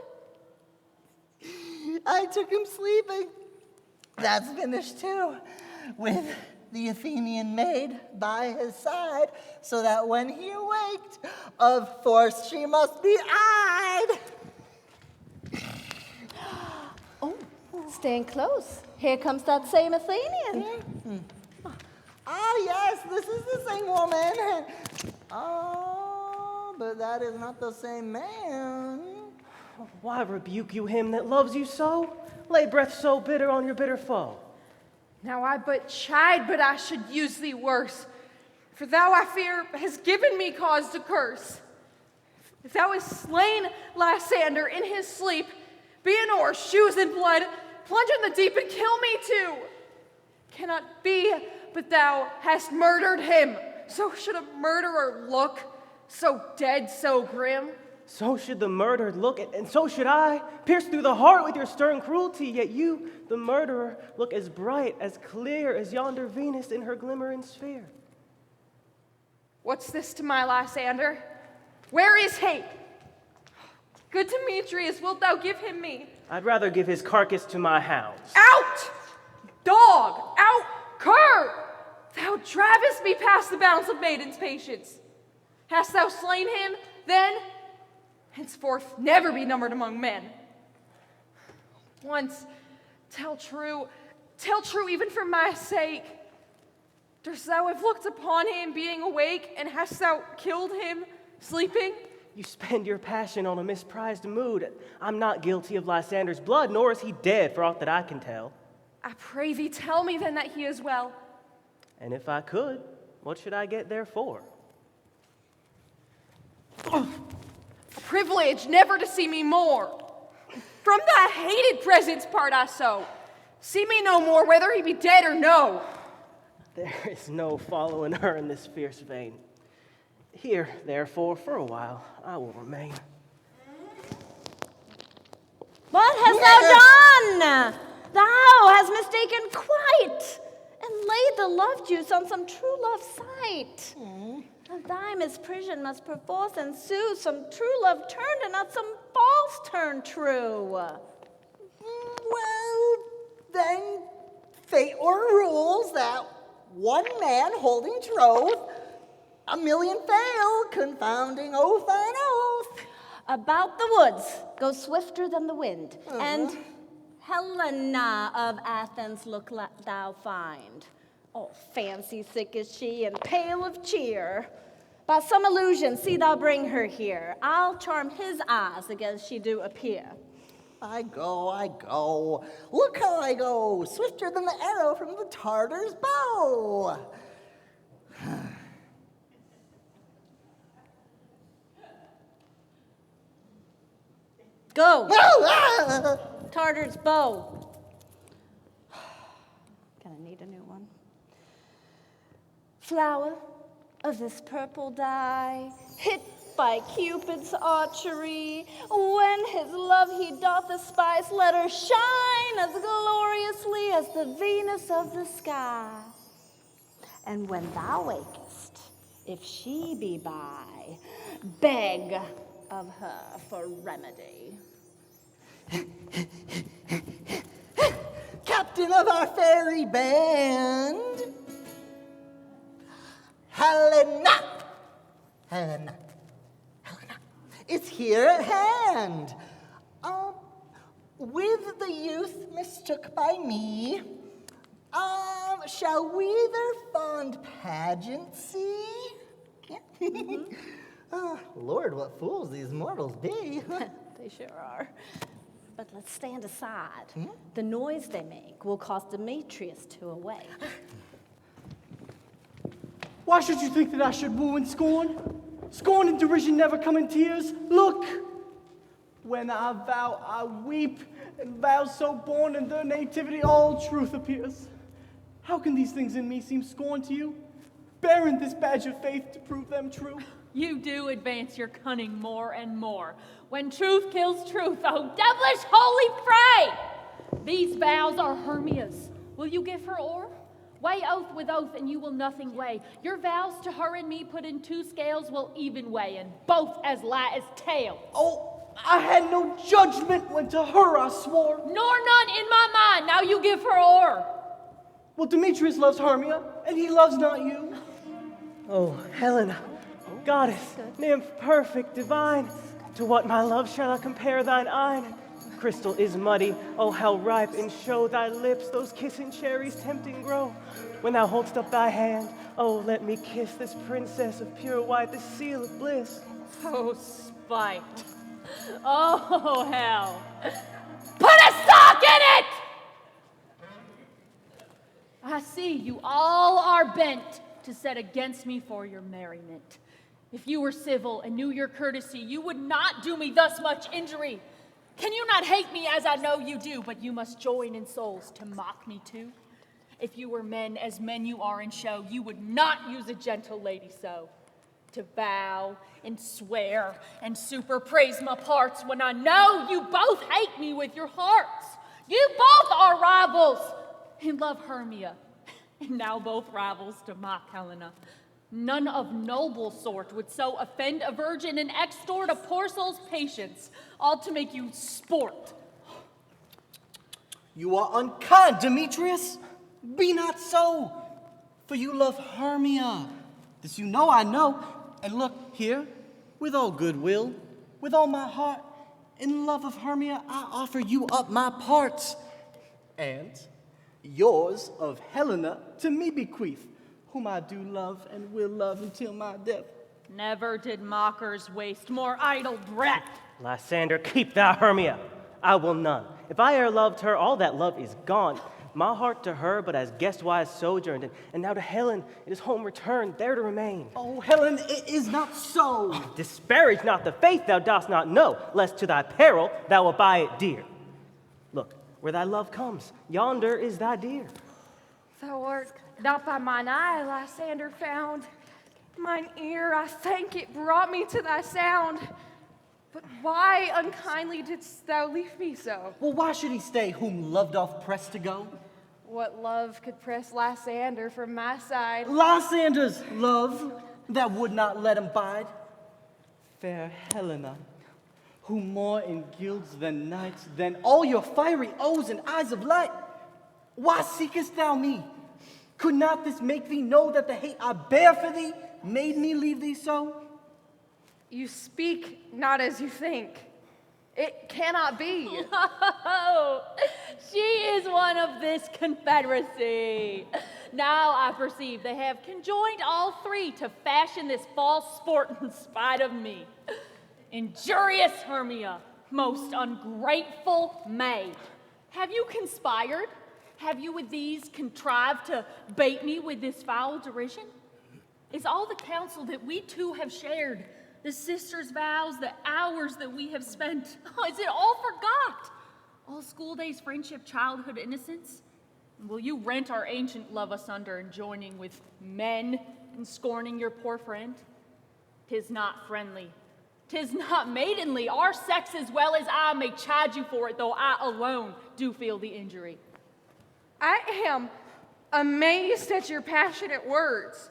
Speaker 14: I took him sleeping. That's finished too, with the Athenian maid by his side, so that when he awaked, of force she must be eyed.
Speaker 2: Oh, staying close. Here comes that same Athenian.
Speaker 14: Ah, yes, this is the same woman. Oh, but that is not the same man.
Speaker 5: Why rebuke you him that loves you so? Lay breath so bitter on your bitter foe.
Speaker 4: Now I but chide, but I should use thee worse. For thou, I fear, hast given me cause to curse. If thou hast slain Lysander in his sleep, be an oar, shoes in blood, plunge in the deep and kill me too. Cannot be, but thou hast murdered him. So should a murderer look, so dead, so grim.
Speaker 5: So should the murdered look, and so should I, pierced through the heart with your stern cruelty, yet you, the murderer, look as bright, as clear as yonder Venus in her glimmering sphere.
Speaker 4: What's this to my Lysander? Where is he? Good Demetrius, wilt thou give him me?
Speaker 5: I'd rather give his carcass to my hounds.
Speaker 4: Out! Dog! Out! Cur! Thou drivest me past the bounds of maiden's patience. Hast thou slain him, then henceforth never be numbered among men. Once, tell true even for my sake. Dost thou have looked upon him being awake, and hast thou killed him sleeping?
Speaker 5: You spend your passion on a misprized mood. I'm not guilty of Lysander's blood, nor is he dead, for aught that I can tell.
Speaker 4: I pray thee, tell me then that he is well.
Speaker 5: And if I could, what should I get there for?
Speaker 4: Privilege never to see me more. From thy hated presence part I so. See me no more, whether he be dead or no.
Speaker 5: There is no following her in this fierce vein. Here, therefore, for a while, I will remain.
Speaker 2: What hast thou done? Thou hast mistaken quite, and laid the love juice on some true love sight. Of thy misprision must perforce ensue some true love turned, and not some false turned true.
Speaker 14: Well, then fate o'errules that one man holding troth, a million fail, confounding oath on oath.
Speaker 2: About the woods, go swifter than the wind, and Helena of Athens look thou find. Oh, fancy sick is she, and pale of cheer. By some illusion, see thou bring her here. I'll charm his eyes against she do appear.
Speaker 14: I go. Look how I go, swifter than the arrow from the Tartar's bow.
Speaker 2: Go! Tartar's bow. Gonna need a new one. Flower of this purple dye, hit by Cupid's archery, when his love he doth despise, let her shine as gloriously as the Venus of the sky. And when thou wakest, if she be by, beg of her for remedy.
Speaker 14: Captain of our fairy band, Helena. Helena. Helena. It's here at hand. With the youth mistook by me, shall we their fond pageant see? Lord, what fools these mortals be.
Speaker 2: They sure are. But let's stand aside. The noise they make will cause Demetrius to awake.
Speaker 6: Why should you think that I should woo and scorn? Scorn and derision never come in tears. Look! When I vow, I weep, and vows so born in their nativity, all truth appears. How can these things in me seem scorn to you? Bearing this badge of faith to prove them true.
Speaker 7: You do advance your cunning more and more. When truth kills truth, oh devilish holy fray! These vows are Hermia's. Will you give her o'er? Weigh oath with oath, and you will nothing weigh. Your vows to her and me put in two scales will even weigh, and both as light as tails.
Speaker 6: Oh, I had no judgment when to her I swore.
Speaker 7: Nor none in my mind. Now you give her o'er.
Speaker 6: Well, Demetrius loves Hermia, and he loves not you.
Speaker 5: Oh, Helena, goddess, nymph, perfect, divine, to what my love shall I compare thine eyne? Crystal is muddy, oh how ripe in show thy lips, those kissing cherries tempting grow. When thou holdst up thy hand, oh let me kiss this princess of pure white, this seal of bliss.
Speaker 7: Oh, spite. Oh, hell. Put a sock in it! I see you all are bent to set against me for your merriment. If you were civil and knew your courtesy, you would not do me thus much injury. Can you not hate me as I know you do, but you must join in souls to mock me too? If you were men as men you are in show, you would not use a gentle lady so. To vow and swear and super praise my parts when I know you both hate me with your hearts. You both are rivals and love Hermia, and now both rivals to mock Helena. None of noble sort would so offend a virgin and extort a poor soul's patience, all to make you sport.
Speaker 6: You are unkind, Demetrius. Be not so, for you love Hermia. This you know I know. And look here, with all goodwill, with all my heart, in love of Hermia, I offer you up my parts. And yours of Helena to me bequeath, whom I do love and will love until my death.
Speaker 7: Never did mockers waste more idle breath.
Speaker 5: Lysander, keep thou Hermia. I will none. If I e'er loved her, all that love is gone. My heart to her, but as guest-wise sojourned, and now to Helen, it is home returned, there to remain.
Speaker 6: Oh, Helen, it is not so.
Speaker 5: Disparage not the faith thou dost not know, lest to thy peril thou will buy it dear. Look, where thy love comes, yonder is thy dear.
Speaker 4: Thou art not by mine eye, Lysander, found. Mine ear, I think it brought me to thy sound. But why unkindly didst thou leave me so?
Speaker 6: Well, why should he stay whom love doth press to go?
Speaker 4: What love could press Lysander from my side?
Speaker 6: Lysander's love that would not let him bide. Fair Helena, who more in guilds than knights, than all your fiery O's and eyes of light, why seekest thou me? Could not this make thee know that the hate I bear for thee made me leave thee so?
Speaker 4: You speak not as you think. It cannot be.
Speaker 7: Oh, she is one of this confederacy. Now I perceive they have conjoined all three to fashion this false sport in spite of me. Injurious Hermia, most ungrateful maid. Have you conspired? Have you with these contrived to bait me with this foul derision? Is all the counsel that we two have shared, the sisters' vows, the hours that we have spent, is it all forgot? All school days, friendship, childhood, innocence? Will you rent our ancient love asunder and joining with men in scorning your poor friend? 'Tis not friendly. 'Tis not maidenly. Our sex as well as I may chide you for it, though I alone do feel the injury.
Speaker 4: I am amazed at your passionate words.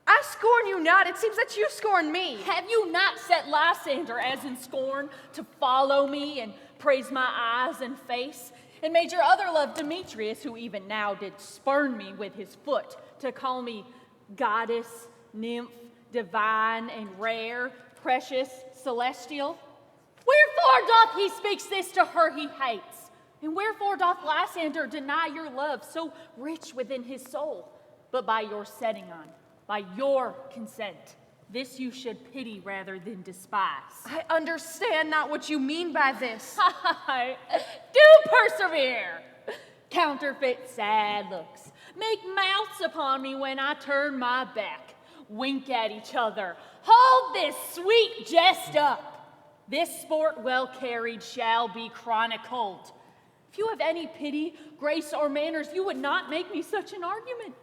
Speaker 4: I scorn you not. It seems that you scorn me.
Speaker 7: Have you not set Lysander as in scorn to follow me and praise my eyes and face? And made your other love Demetrius, who even now did spurn me with his foot, to call me goddess, nymph, divine and rare, precious, celestial? Wherefore doth he speak this to her he hates? And wherefore doth Lysander deny your love so rich within his soul? But by your setting on, by your consent, this you should pity rather than despise.
Speaker 4: I understand not what you mean by this.
Speaker 7: Do persevere. Counterfeit sad looks. Make mouths upon me when I turn my back. Wink at each other. Hold this sweet jest up. This sport well carried shall be chronicled. If you have any pity, grace, or manners, you would not make me such an argument.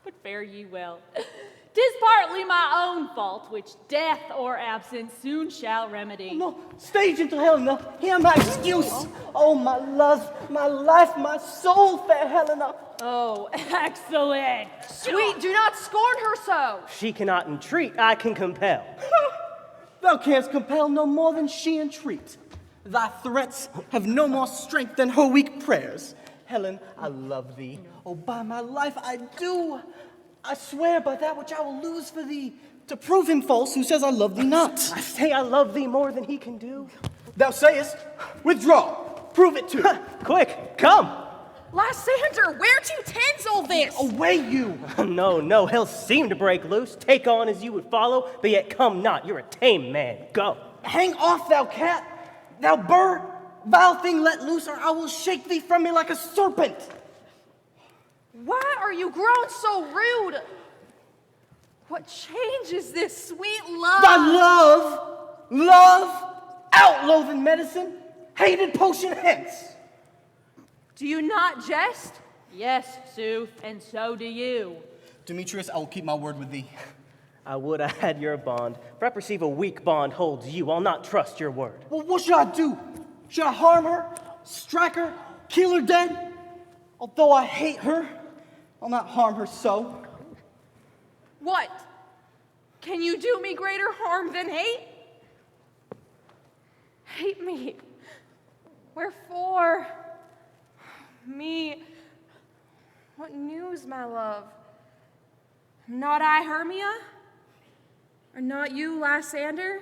Speaker 7: But fare ye well. 'Tis partly my own fault, which death or absence soon shall remedy.
Speaker 6: No, stay, gentle Helena. Hear my excuse. Oh, my love, my life, my soul, fair Helena.
Speaker 7: Oh, excellent.
Speaker 4: Sweet, do not scorn her so.
Speaker 5: She cannot entreat, I can compel.
Speaker 6: Thou canst compel no more than she entreat. Thy threats have no more strength than her weak prayers. Helen, I love thee. Oh, by my life, I do. I swear by that which I will lose for thee, to prove him false who says I love thee not.
Speaker 5: I say I love thee more than he can do.
Speaker 6: Thou sayest, withdraw. Prove it to.
Speaker 5: Quick, come.
Speaker 4: Lysander, where to tends all this?
Speaker 6: Away you.
Speaker 5: No, he'll seem to break loose. Take on as you would follow, but yet come not. You're a tame man. Go.
Speaker 6: Hang off, thou cat. Thou bird, vile thing let loose, or I will shake thee from me like a serpent.
Speaker 4: Why are you grown so rude? What change is this sweet love?
Speaker 6: Thy love, out loathing medicine, hated potion hence.
Speaker 4: Do you not jest?
Speaker 7: Yes, sooth, and so do you.
Speaker 6: Demetrius, I will keep my word with thee.
Speaker 5: I would I had your bond, for I perceive a weak bond holds you. I'll not trust your word.
Speaker 6: Well, what should I do? Should I harm her, strike her, kill her dead? Although I hate her, I'll not harm her so.
Speaker 4: What? Can you do me greater harm than hate? Hate me. Wherefore? Me. What news, my love? Am not I Hermia? Or not you, Lysander?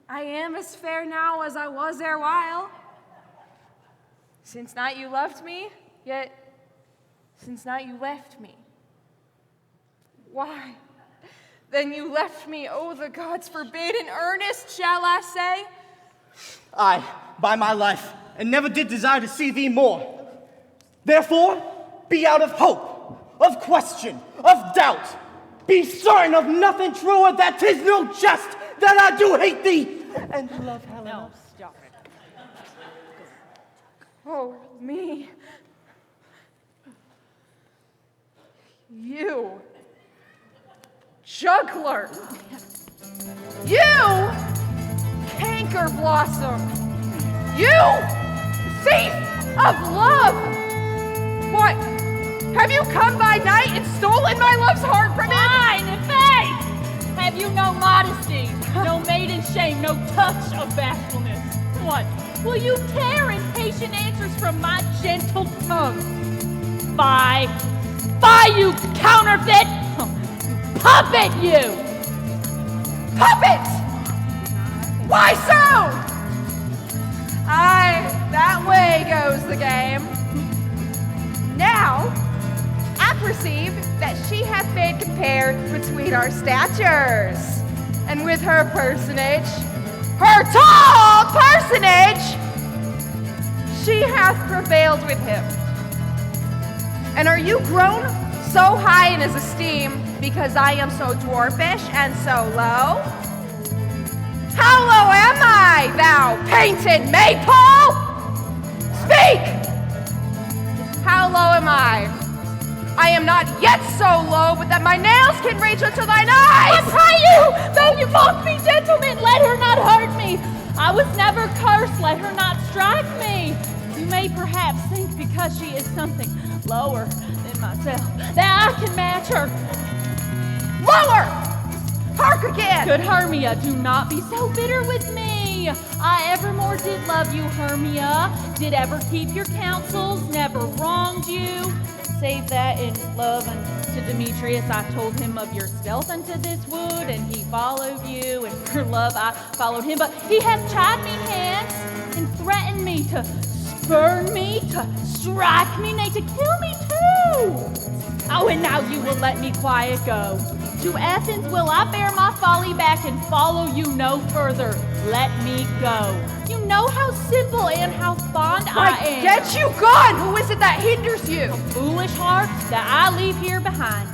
Speaker 4: I am as fair now as I was erewhile. Since not you loved me, yet since not you left me. Why? Then you left me, oh, the gods forbid, in earnest, shall I say?
Speaker 6: Aye, by my life, and never did desire to see thee more. Therefore, be out of hope, of question, of doubt. Be certain of nothing truer, that 'tis no jest that I do hate thee, and love Helena.
Speaker 7: No, stop it.
Speaker 4: Oh, me. You. Juggler. You. Canker blossom. You. Thief of love. What? Have you come by night and stolen my love's heart from him?
Speaker 7: Fine, in faith! Have you no modesty, no maiden shame, no touch of bashfulness? What? Will you tear impatient answers from my gentle tongue? Fie! Fie, you counterfeit! Puppet, you!
Speaker 4: Puppet! Why so? Aye, that way goes the game. Now, I perceive that she hath made compare between our statures, and with her personage, her tall personage, she hath prevailed with him. And are you grown so high in his esteem because I am so dwarfish and so low? How low am I, thou painted maypole? Speak! How low am I? I am not yet so low, but that my nails can reach unto thine eyes!
Speaker 7: I pray you, though you mock me, gentlemen, let her not hurt me. I was never cursed, let her not strike me. You may perhaps think because she is something lower than myself, that I can match her.
Speaker 4: Lower! Hark again!
Speaker 7: Good Hermia, do not be so bitter with me. I evermore did love you, Hermia. Did ever keep your counsels, never wronged you. save that in love unto Demetrius. I told him of your stealth unto this wood, and he followed you, and for love I followed him. But he has chid me hence, and threatened me to spurn me, to strike me, nay, to kill me too. Oh, and now you will let me quiet go. To Athens will I bear my folly back and follow you no further. Let me go. You know how simple and how fond I am.
Speaker 4: Get you gone! Who is it that hinders you?
Speaker 7: A foolish heart that I leave here behind.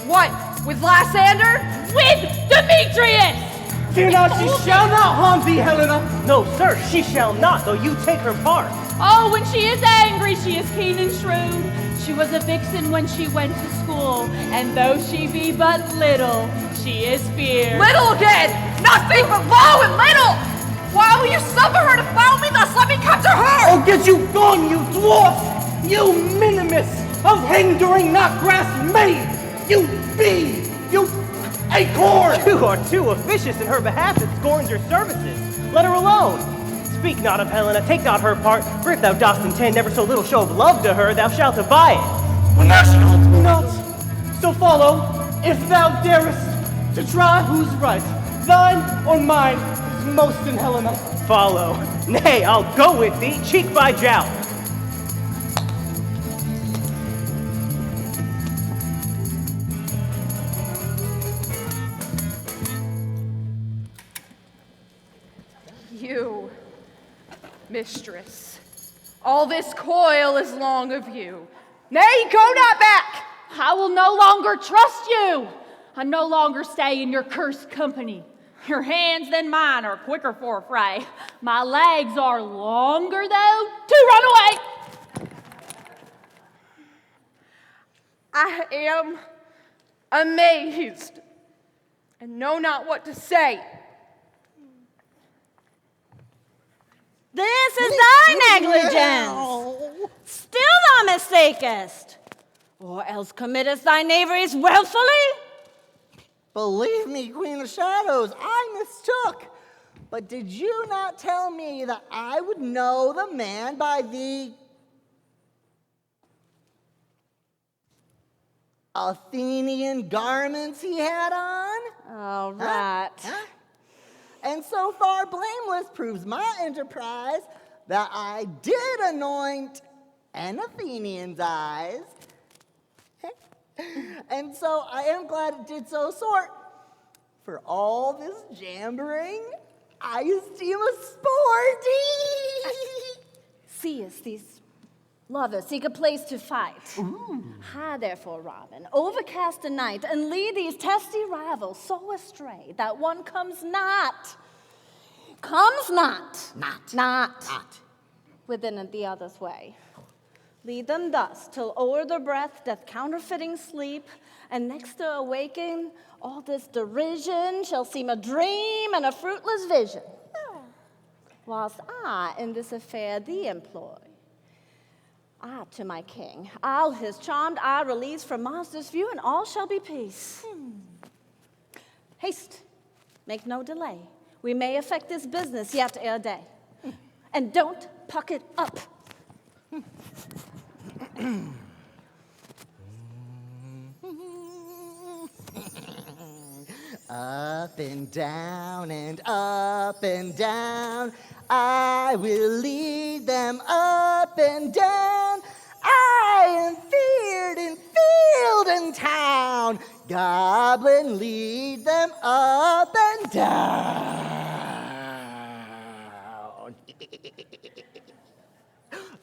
Speaker 4: What? With Lysander?
Speaker 7: With Demetrius!
Speaker 5: Fear not, she shall not harm thee, Helena. No, sir, she shall not, though you take her part.
Speaker 7: Oh, when she is angry, she is keen and shrewd. She was a vixen when she went to school, and though she be but little, she is fierce.
Speaker 4: Little again! Nothing but low and little! Why will you suffer her to follow me? Thus let me come to her!
Speaker 6: Oh, get you gone, you dwarf! You minimus of hindering not grass made! You bee! You acorn!
Speaker 5: You are too officious in her behalf that scorns your services. Let her alone. Speak not of Helena, take not her part, for if thou dost intend ever so little show of love to her, thou shalt abide it.
Speaker 6: When thou shalt not, so follow, if thou darest, to try who's right, thine or mine is most in Helena.
Speaker 5: Follow. Nay, I'll go with thee, cheek by jowl.
Speaker 4: You, mistress, all this coil is long of you. Nay, go not back!
Speaker 7: I will no longer trust you. I no longer stay in your cursed company. Your hands than mine are quicker for a fray. My legs are longer, though, to run away.
Speaker 4: I am amazed and know not what to say.
Speaker 2: This is thy negligence. Still thou mistakest, or else committest thy knaveries willfully.
Speaker 14: Believe me, Queen of Shadows, I mistook. But did you not tell me that I would know the man by the Athenian garments he had on?
Speaker 2: All right.
Speaker 14: Huh? And so far blameless proves my enterprise that I did anoint an Athenian's eyes. And so I am glad it did so sort. For all this jammering, I esteem a sporty.
Speaker 2: Seest these lovers seek a place to fight. Hie therefore, Robin, overcast a night, and lead these testy rivals so astray that one comes not within the other's way. Lead them thus till o'er their breath doth counterfeiting sleep, and next to awaking, all this derision shall seem a dream and a fruitless vision. Whilst I in this affair thee employ, I to my king, I'll his charmed eye release from monster's view, and all shall be peace. Haste, make no delay. We may effect this business yet ere day. And don't puck it up.
Speaker 14: Up and down, I will lead them up and down. I am feared in field and town. Goblin, lead them up and down.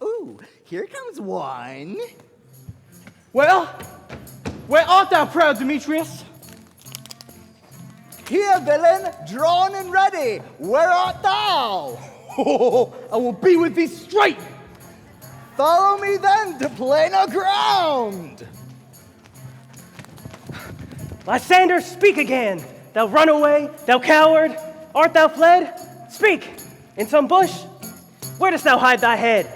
Speaker 14: Ooh, here comes one.
Speaker 6: Well, where art thou, proud Demetrius?
Speaker 14: Here, villain, drawn and ready. Where art thou?
Speaker 6: I will be with thee straight.
Speaker 14: Follow me then to plainer ground.
Speaker 5: Lysander, speak again. Thou runaway, thou coward, art thou fled? Speak. In some bush? Where dost thou hide thy head?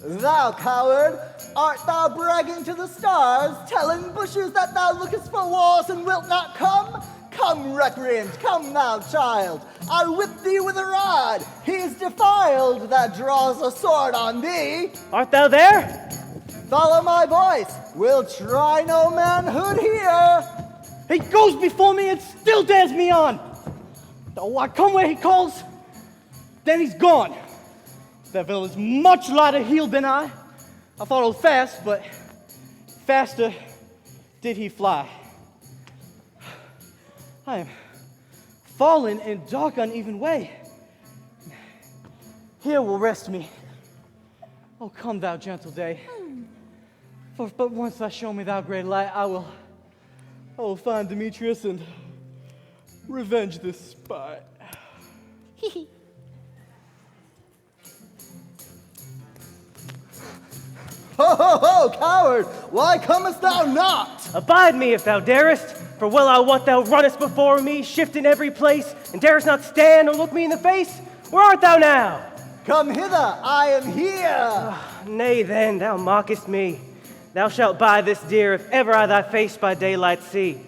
Speaker 14: Thou coward, art thou bragging to the stars, telling bushes that thou lookest for wars and wilt not come? Come, recreant, come thou child, I'll whip thee with a rod. He is defiled that draws a sword on thee.
Speaker 5: Art thou there?
Speaker 14: Follow my voice,
Speaker 6: will try no manhood here. He goes before me and still dares me on. Though I come where he calls, then he's gone. That fellow is much lighter heeled than I. I followed fast, but faster did he fly. I am fallen in dark, uneven way. Here will rest me. Oh, come, thou gentle day. For but once thou show me thou great light, I will find Demetrius and revenge this spite.
Speaker 14: Ho, ho, ho, coward! Why comest thou not?
Speaker 5: Abide me if thou darest, for well I wot thou runnest before me, shift in every place, and darest not stand or look me in the face. Where art thou now?
Speaker 14: Come hither, I am here.
Speaker 5: Nay then, thou mockest me. Thou shalt buy this deer if ever I thy face by daylight see.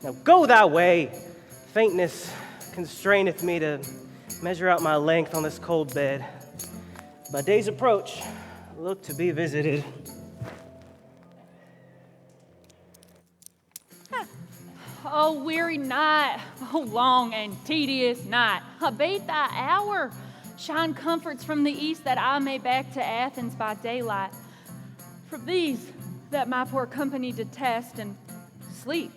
Speaker 5: Now go thy way. Faintness constraineth me to measure out my length on this cold bed. By day's approach, look to be visited.
Speaker 7: Oh, weary night, oh, long and tedious night, abate thy hour. Shine comforts from the east that I may back to Athens by daylight. From these that my poor company detest, and sleep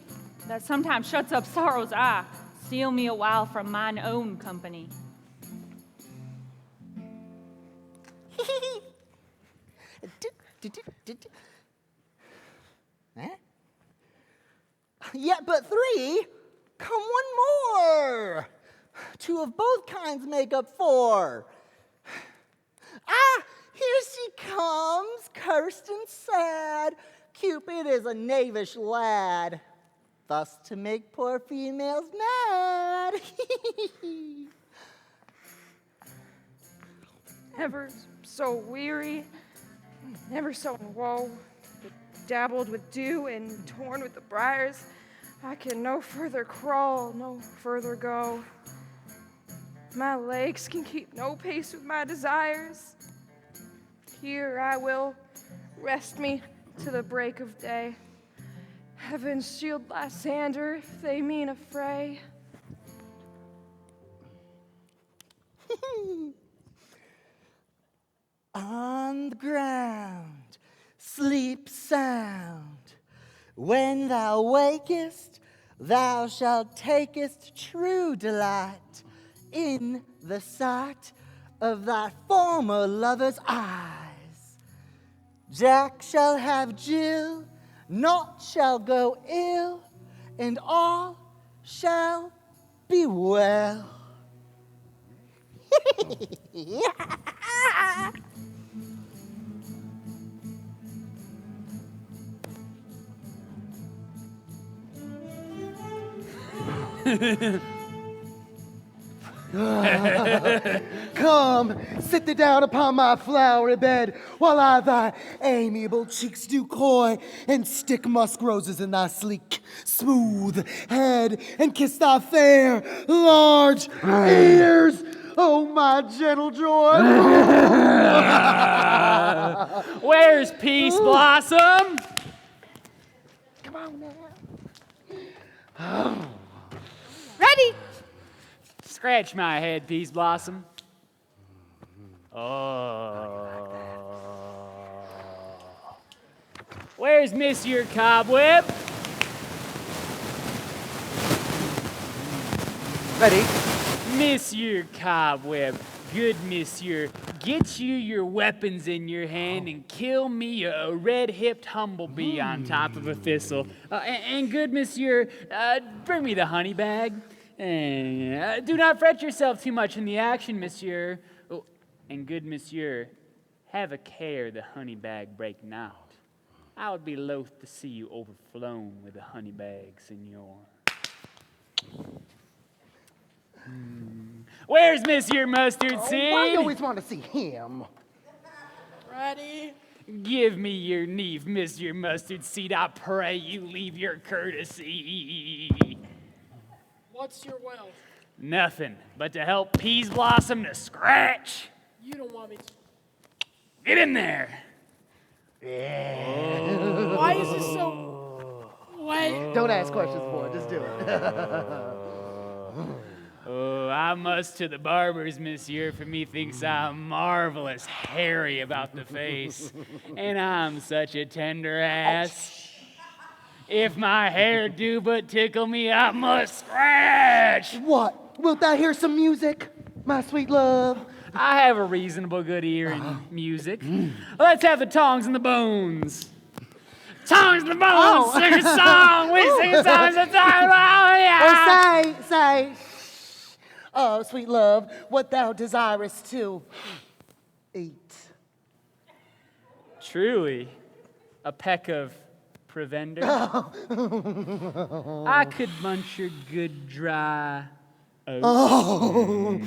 Speaker 7: that sometimes shuts up sorrow's eye, steal me a while from mine own company.
Speaker 14: Huh? Yet but three? Come one more. Two of both kinds make up four. Ah, here she comes, cursed and sad. Cupid is a knavish lad, thus to make poor females mad.
Speaker 4: Ever so weary, never so in woe, dabbled with dew and torn with the briars, I can no further crawl, no further go. My legs can keep no pace with my desires. Here I will rest me to the break of day. Heaven shield Lysander if they mean a fray.
Speaker 14: On the ground, sleep sound. When thou wakest, thou shalt takest true delight in the sight of thy former lover's eyes. Jack shall have Jill, naught shall go ill, and all shall be well.
Speaker 12: Come, sit thee down upon my flowery bed, while I thy amiable cheeks do coy, and stick musk roses in thy sleek, smooth head, and kiss thy fair, large ears. Oh, my gentle joy.
Speaker 8: Where's Peace Blossom?
Speaker 12: Come on now.
Speaker 11: Ready?
Speaker 8: Scratch my head, Peace Blossom. Oh. Where's Monsieur Cobweb?
Speaker 5: Ready?
Speaker 8: Monsieur Cobweb, good monsieur, get you your weapons in your hand and kill me a red-hipped humblebee on top of a thistle. And good monsieur, bring me the honey bag. And do not fret yourself too much in the action, monsieur. Oh, and good monsieur, have a care the honey bag break not. I would be loath to see you overflown with a honey bag, senor. Where's Monsieur Mustard Seed?
Speaker 12: Why do you always want to see him?
Speaker 10: Ready?
Speaker 8: Give me your knee, Monsieur Mustard Seed. I pray you leave your courtesy.
Speaker 10: What's your will?
Speaker 8: Nothing but to help Peas Blossom to scratch.
Speaker 10: You don't want me to.
Speaker 8: Get in there.
Speaker 11: Why is this so wet?
Speaker 12: Don't ask questions, boy. Just do it.
Speaker 8: Oh, I must to the barbers, monsieur, for methinks I'm marvelous hairy about the face, and I'm such a tender ass. If my hair do but tickle me, I must scratch.
Speaker 12: What? Wilt thou hear some music, my sweet love?
Speaker 8: I have a reasonable good ear in music. Let's have the tongs and the bones. Tongs and the bones, sing a song. We sing a song, oh yeah.
Speaker 12: Oh, say, oh, sweet love, what thou desirest to eat.
Speaker 8: Truly, a peck of provender. I could munch your good dry oats.
Speaker 12: Oh.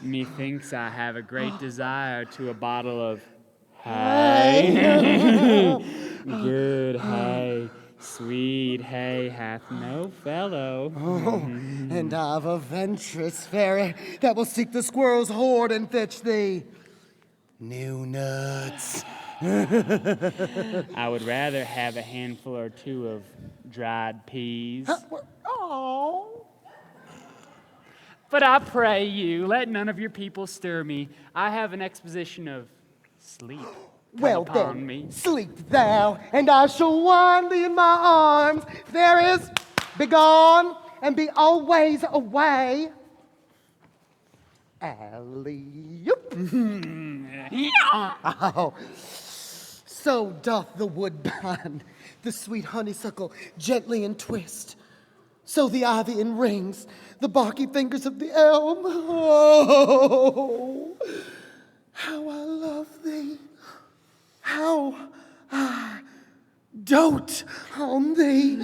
Speaker 8: Methinks I have a great desire to a bottle of hay. Good hay, sweet hay hath no fellow.
Speaker 12: And I've a venturous fairy that will seek the squirrel's hoard and fetch thee new nuts.
Speaker 8: I would rather have a handful or two of dried peas.
Speaker 12: Oh.
Speaker 8: But I pray you, let none of your people stir me. I have an exposition of sleep.
Speaker 12: Well
Speaker 8: upon
Speaker 12: then,
Speaker 8: me.
Speaker 12: sleep thou, and I shall wind thee in my arms. Fairies, begone, and be always away. Alley-oop. Oh, so doth the woodbine, the sweet honeysuckle, gently entwist. So the ivy enrings the barky fingers of the elm. Oh, how I love thee. How I dote on thee.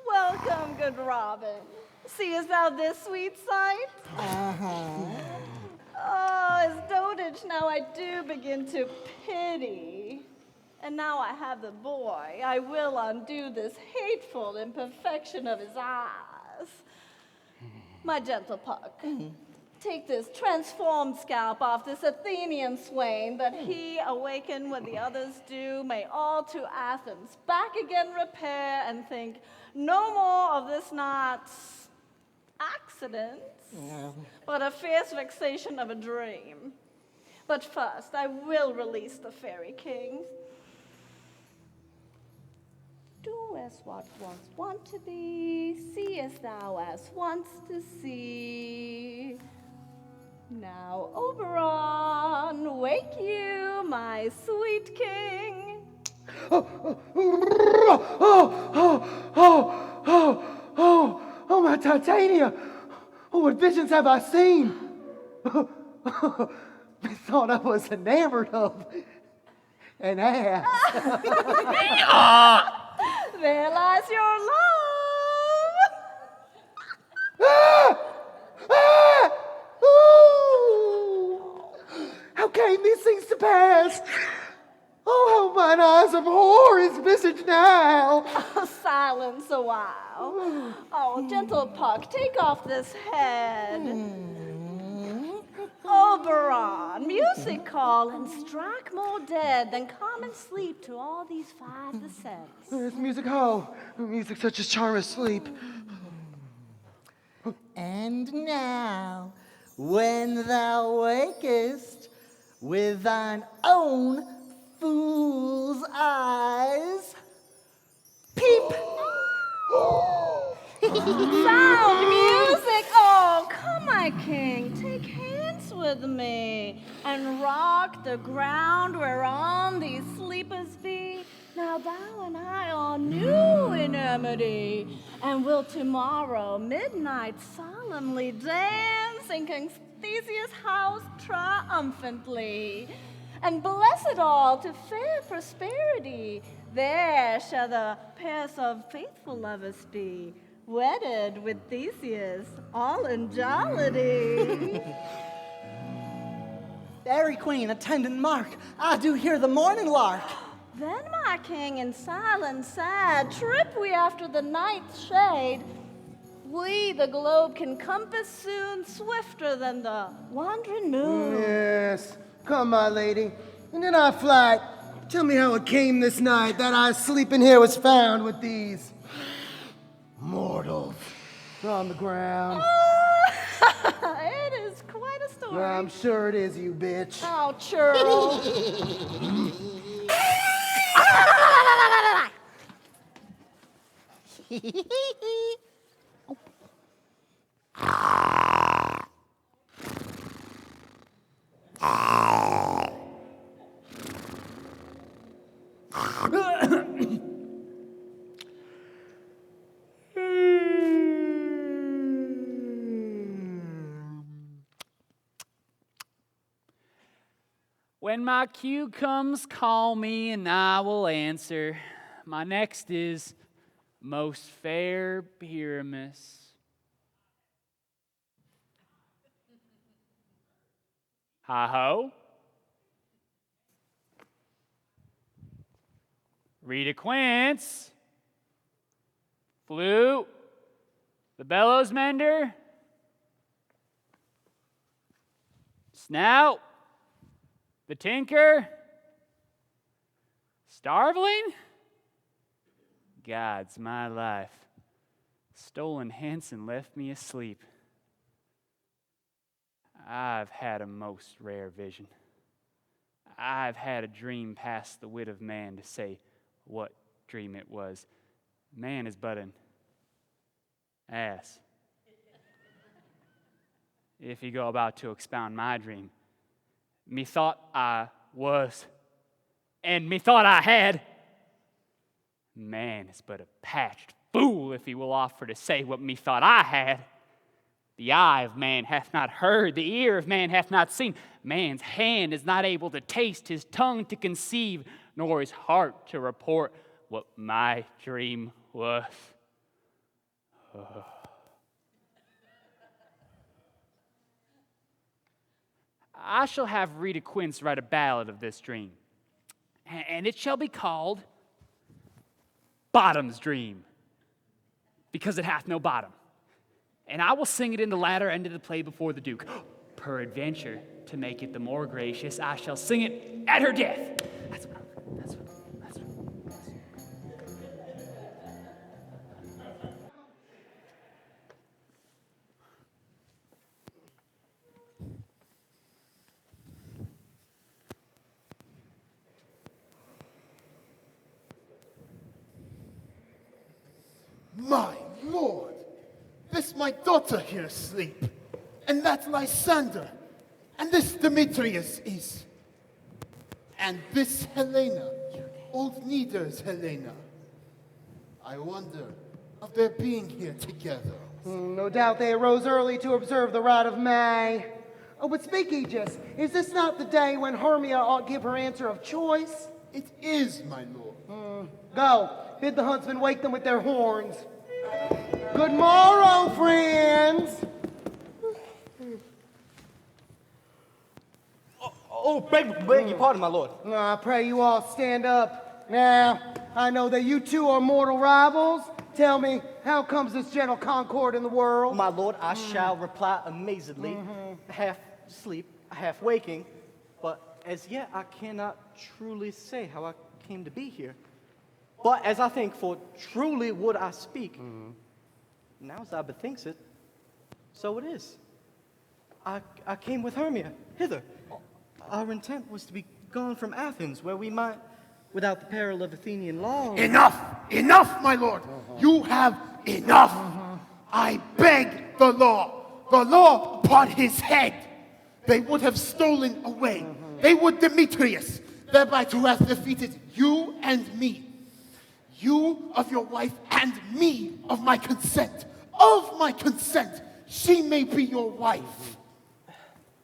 Speaker 2: Welcome, good Robin. Seest thou this sweet sight? Oh, his dotage now I do begin to pity. And now I have the boy, I will undo this hateful imperfection of his eyes. My gentle Puck, take this transformed scalp off this Athenian swain, that he, awaken when the others do, may all to Athens back again repair and think no more of this not accident, but a fierce vexation of a dream. But first, I will release the fairy king. Do as what once want to be, see as thou as once to see. Now, Oberon, wake you, my sweet king.
Speaker 12: Oh, my Titania! Oh, what visions have I seen? Methought I was enamored of an ass.
Speaker 2: There lies your love.
Speaker 12: How came these things to pass? Oh, how mine eyes abhor his visage now.
Speaker 2: Silence a while. Oh, gentle Puck, take off this head. Oberon, music call and strike more dead than common sleep to all these five the sense.
Speaker 12: There's music, music such as charm as sleep.
Speaker 14: And now, when thou wakest with thine own fool's eyes, peep!
Speaker 2: Sound music! Oh, come, my king, take hands with me and rock the ground whereon these sleepers be. Now thou and I are new in amity, and will tomorrow midnight solemnly dance in King Theseus' house triumphantly, and bless it all to fair prosperity. There shall the pairs of faithful lovers be, wedded with Theseus, all in jollity.
Speaker 14: Fairy queen, attendant mark, I do hear the morning lark.
Speaker 2: Then, my king, in silence sad, trip we after the night's shade. We the globe can compass soon, swifter than the wandering moon.
Speaker 12: Yes. Come, my lady. And in our flight, tell me how it came this night that I sleeping here was found with these mortals on the ground.
Speaker 2: It is quite a story.
Speaker 12: I'm sure it is, you bitch.
Speaker 2: Oh, churl.
Speaker 8: When my cue comes, call me and I will answer. My next is most fair Pyramus. Hi-ho. Rita Quince. Flute. The bellows mender. Snout. The tinker? Starveling? God's my life. Stolen Hanson left me asleep. I've had a most rare vision. I've had a dream past the wit of man to say what dream it was. Man is but an ass. If you go about to expound my dream, methought I was, and methought I had. Man is but a patched fool if he will offer to say what methought I had. The eye of man hath not heard, the ear of man hath not seen. Man's hand is not able to taste, his tongue to conceive, nor his heart to report what my dream was. I shall have Rita Quince write a ballad of this dream, and it shall be called Bottom's Dream, because it hath no bottom. And I will sing it in the latter end of the play before the Duke. Peradventure, to make it the more gracious, I shall sing it at her death. That's what.
Speaker 3: My lord, this my daughter here asleep, and that Lysander, and this Demetrius is, and this Helena, old Nidar's Helena. I wonder of their being here together.
Speaker 12: No doubt they arose early to observe the rite of May. Oh, but speak, Aegis, is this not the day when Hermia ought give her answer of choice?
Speaker 3: It is, my lord.
Speaker 12: Go, bid the huntsmen wake them with their horns. Good morrow, friends.
Speaker 6: Beg your pardon, my lord.
Speaker 12: I pray you all stand up. Now, I know that you two are mortal rivals. Tell me, how comes this gentle concord in the world?
Speaker 6: My lord, I shall reply amazedly, half asleep, half waking, but as yet I cannot truly say how I came to be here. But as I think, for truly would I speak, now as I bethinks it, so it is. I came with Hermia hither. Our intent was to be gone from Athens, where we might, without the peril of Athenian law...
Speaker 3: Enough! Enough, my lord! You have enough! I beg the law upon his head! They would have stolen away. They would Demetrius, thereby to have defeated you and me. You of your wife and me of my consent. Of my consent, she may be your wife.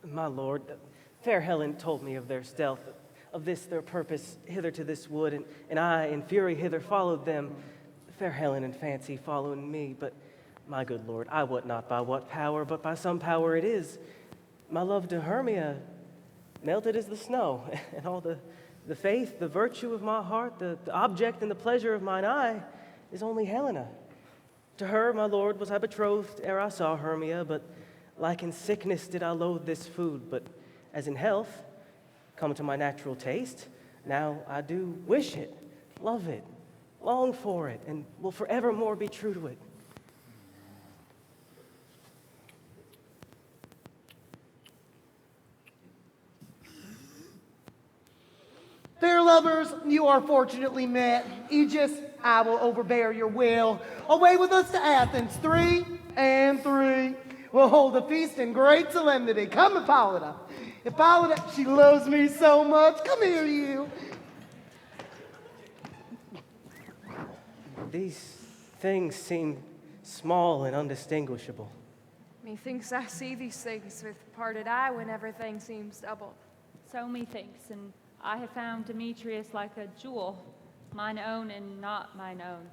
Speaker 5: My lord, fair Helen told me of their stealth, of this their purpose hither to this wood, and I in fury hither followed them. Fair Helen in fancy following me, but my good lord, I wot not by what power, but by some power it is. My love to Hermia melted as the snow, and all the The faith, the virtue of my heart, the object and the pleasure of mine eye is only Helena. To her, my lord, was I betrothed ere I saw Hermia, but like in sickness did I loathe this food, but as in health, come to my natural taste, now I do wish it, love it, long for it, and will forevermore be true to it.
Speaker 12: Fair lovers, you are fortunately met. Aegis, I will overbear your will. Away with us to Athens, 3 and 3. We'll hold a feast in great solemnity. Come, Hippolyta. Hippolyta, she loves me so much. Come here, you.
Speaker 5: These things seem small and undistinguishable.
Speaker 4: Methinks I see these things with parted eye when everything seems double.
Speaker 7: So methinks, and I have found Demetrius like a jewel, mine own and not mine own.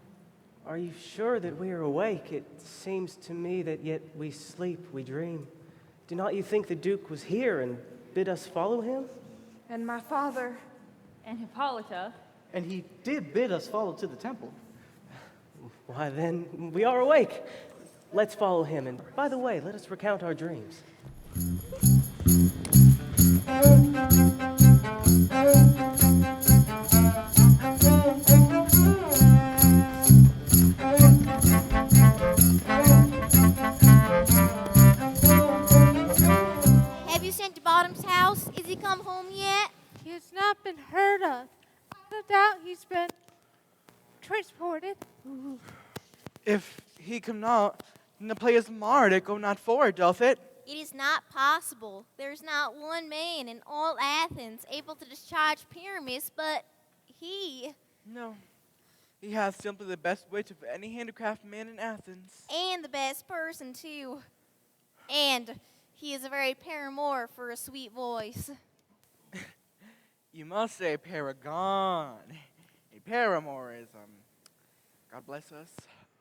Speaker 5: Are you sure that we are awake? It seems to me that yet we sleep, we dream. Do not you think the Duke was here and bid us follow him?
Speaker 4: And my father.
Speaker 7: And Hippolyta.
Speaker 6: And he did bid us follow to the temple.
Speaker 5: Why then, we are awake. Let's follow him, and by the way, let us recount our dreams.
Speaker 9: Have you sent to Bottom's house? Is he come home yet?
Speaker 11: He has not been heard of. No doubt he's been transported.
Speaker 10: If he come not, then the play is marred, it go not forward, doth it?
Speaker 9: It is not possible. There's not one man in all Athens able to discharge Pyramus, but he.
Speaker 10: No. He has simply the best wit of any handicraft man in Athens.
Speaker 9: And the best person, too. And he is a very paramour for a sweet voice.
Speaker 10: You must say paragon. A paramour is, God bless us,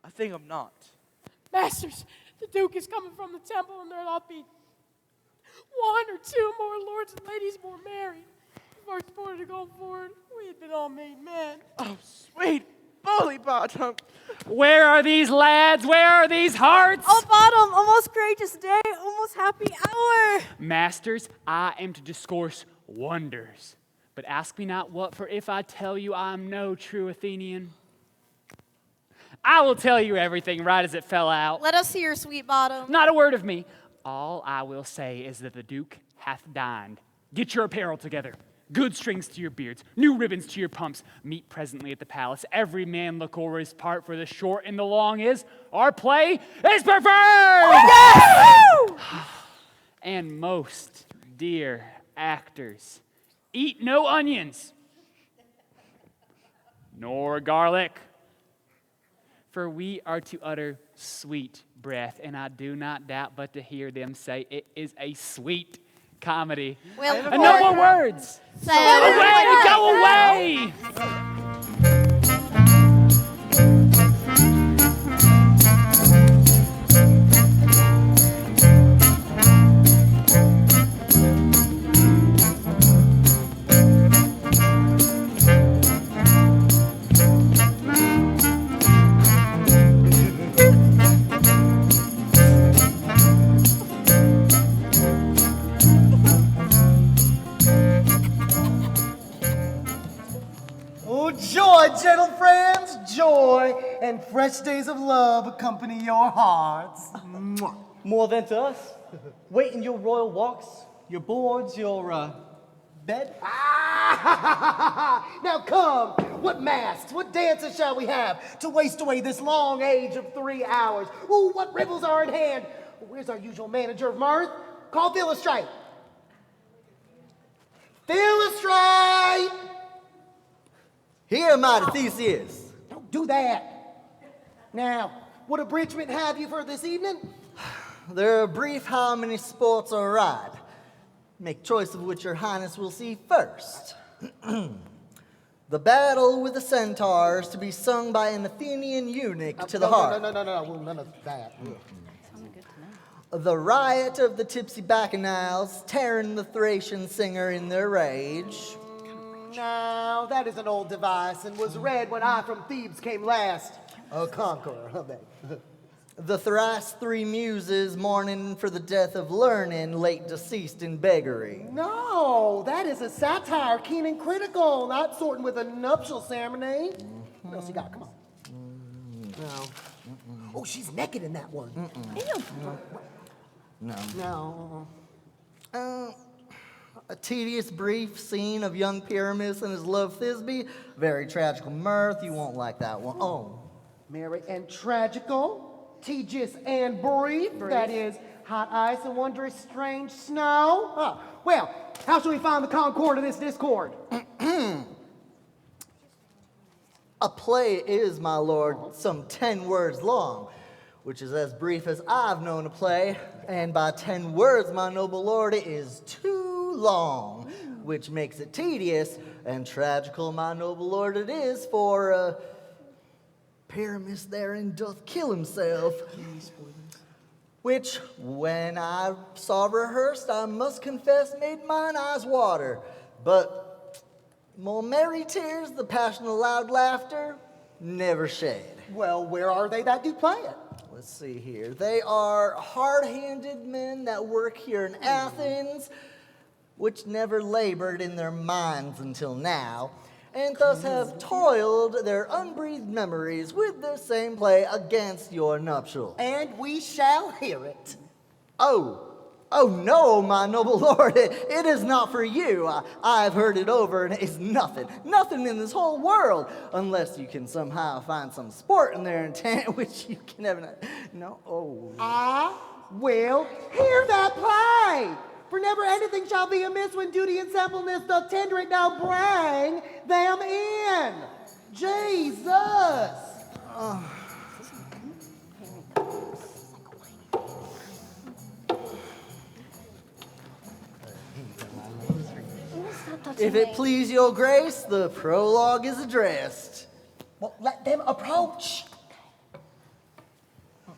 Speaker 10: a thing of naught.
Speaker 11: Masters, the Duke is coming from the temple, and there'll be 1 or 2 more lords and ladies more married. If our sport had gone forward, we had been all made men.
Speaker 10: Oh, sweet bully bottom.
Speaker 8: Where are these lads? Where are these hearts?
Speaker 15: Oh, Bottom, almost courageous day, almost happy hour.
Speaker 8: Masters, I am to discourse wonders. But ask me not what, for if I tell you I am no true Athenian, I will tell you everything right as it fell out.
Speaker 9: Let us hear, sweet Bottom.
Speaker 8: Not a word of me. All I will say is that the Duke hath dined. Get your apparel together. Good strings to your beards, new ribbons to your pumps. Meet presently at the palace. Every man look over his part, for the short and the long is, our play is preferred! Yes! And most dear actors, eat no onions, nor garlic, for we are to utter sweet breath, and I do not doubt but to hear them say it is a sweet comedy.
Speaker 9: Well,
Speaker 8: and no more words.
Speaker 9: So,
Speaker 8: Go away!
Speaker 12: Oh, joy, gentle friends, joy, and fresh days of love accompany your hearts. Mwah.
Speaker 6: More than to us. Wait in your royal walks, your boards, your, bed.
Speaker 12: Now come, what masks, what dances shall we have to waste away this long age of 3 hours? Ooh, what revels are in hand? Where's our usual manager of mirth? Call Philostrate. Philostrate!
Speaker 14: Here, mighty Theseus.
Speaker 12: Don't do that. Now, what abridgment have you for this evening?
Speaker 14: There are brief how many sports are ride. Make choice of which your highness will see first. The battle with the centaurs to be sung by an Athenian eunuch to the harp.
Speaker 12: No, well, none of that.
Speaker 14: The riot of the tipsy bacchanals tearing the Thracian singer in their rage.
Speaker 12: Now, that is an old device and was read when I from Thebes came last. A conqueror, huh, babe?
Speaker 14: The thrice three muses mourning for the death of learning, late deceased in beggary.
Speaker 12: No, that is a satire, keen and critical, not sorting with a nuptial ceremony. What else you got? Come on. No. Oh, she's naked in that one.
Speaker 14: No.
Speaker 12: No.
Speaker 14: A tedious, brief scene of young Pyramus and his love Thisbe. Very tragical mirth. You won't like that one. Oh.
Speaker 12: Merry and tragical, tedious and brief. That is hot ice and wondrous strange snow. Huh. Well, how shall we find the concord of this discord?
Speaker 14: A play is, my lord, some 10 words long, which is as brief as I've known a play, and by 10 words, my noble lord, it is too long, which makes it tedious, and tragical, my noble lord, it is, for Pyramus therein doth kill himself. Which, when I saw rehearsed, I must confess made mine eyes water, but more merry tears, the passion of loud laughter, never shed.
Speaker 12: Well, where are they that do play it?
Speaker 14: Let's see here. They are hard-handed men that work here in Athens, which never labored in their minds until now, and thus have toiled their unbreathed memories with the same play against your nuptial.
Speaker 12: And we shall hear it.
Speaker 14: Oh no, my noble lord, it is not for you. I've heard it over, and it's nothing in this whole world, unless you can somehow find some sport in their intent, which you can never, no, oh.
Speaker 12: I will hear that play. For never anything shall be amiss when duty and simpleness doth tender it. Now bring them in. Jesus.
Speaker 14: If it please your grace, the prologue is addressed.
Speaker 12: Well, let them approach.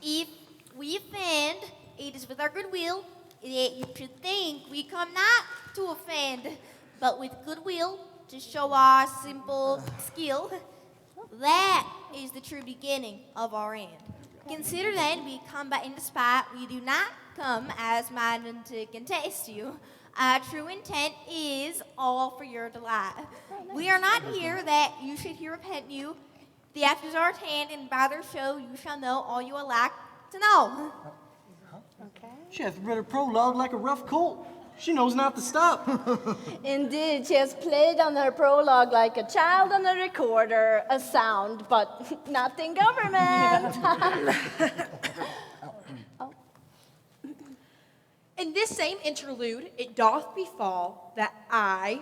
Speaker 9: If we offend, it is with our goodwill, that you should think we come not to offend, but with goodwill to show our simple skill. That is the true beginning of our end. Consider then we come by in despite, we do not come as minded to contest you. Our true intent is all for your delight. We are not here that you should hear repent you. The actors are at hand, and by their show you shall know all you will lack to know.
Speaker 6: She hath read a prologue like a rough colt. She knows not to stop.
Speaker 2: Indeed, she has played on her prologue like a child on a recorder, a sound, but not in government.
Speaker 15: In this same interlude, it doth befall that I,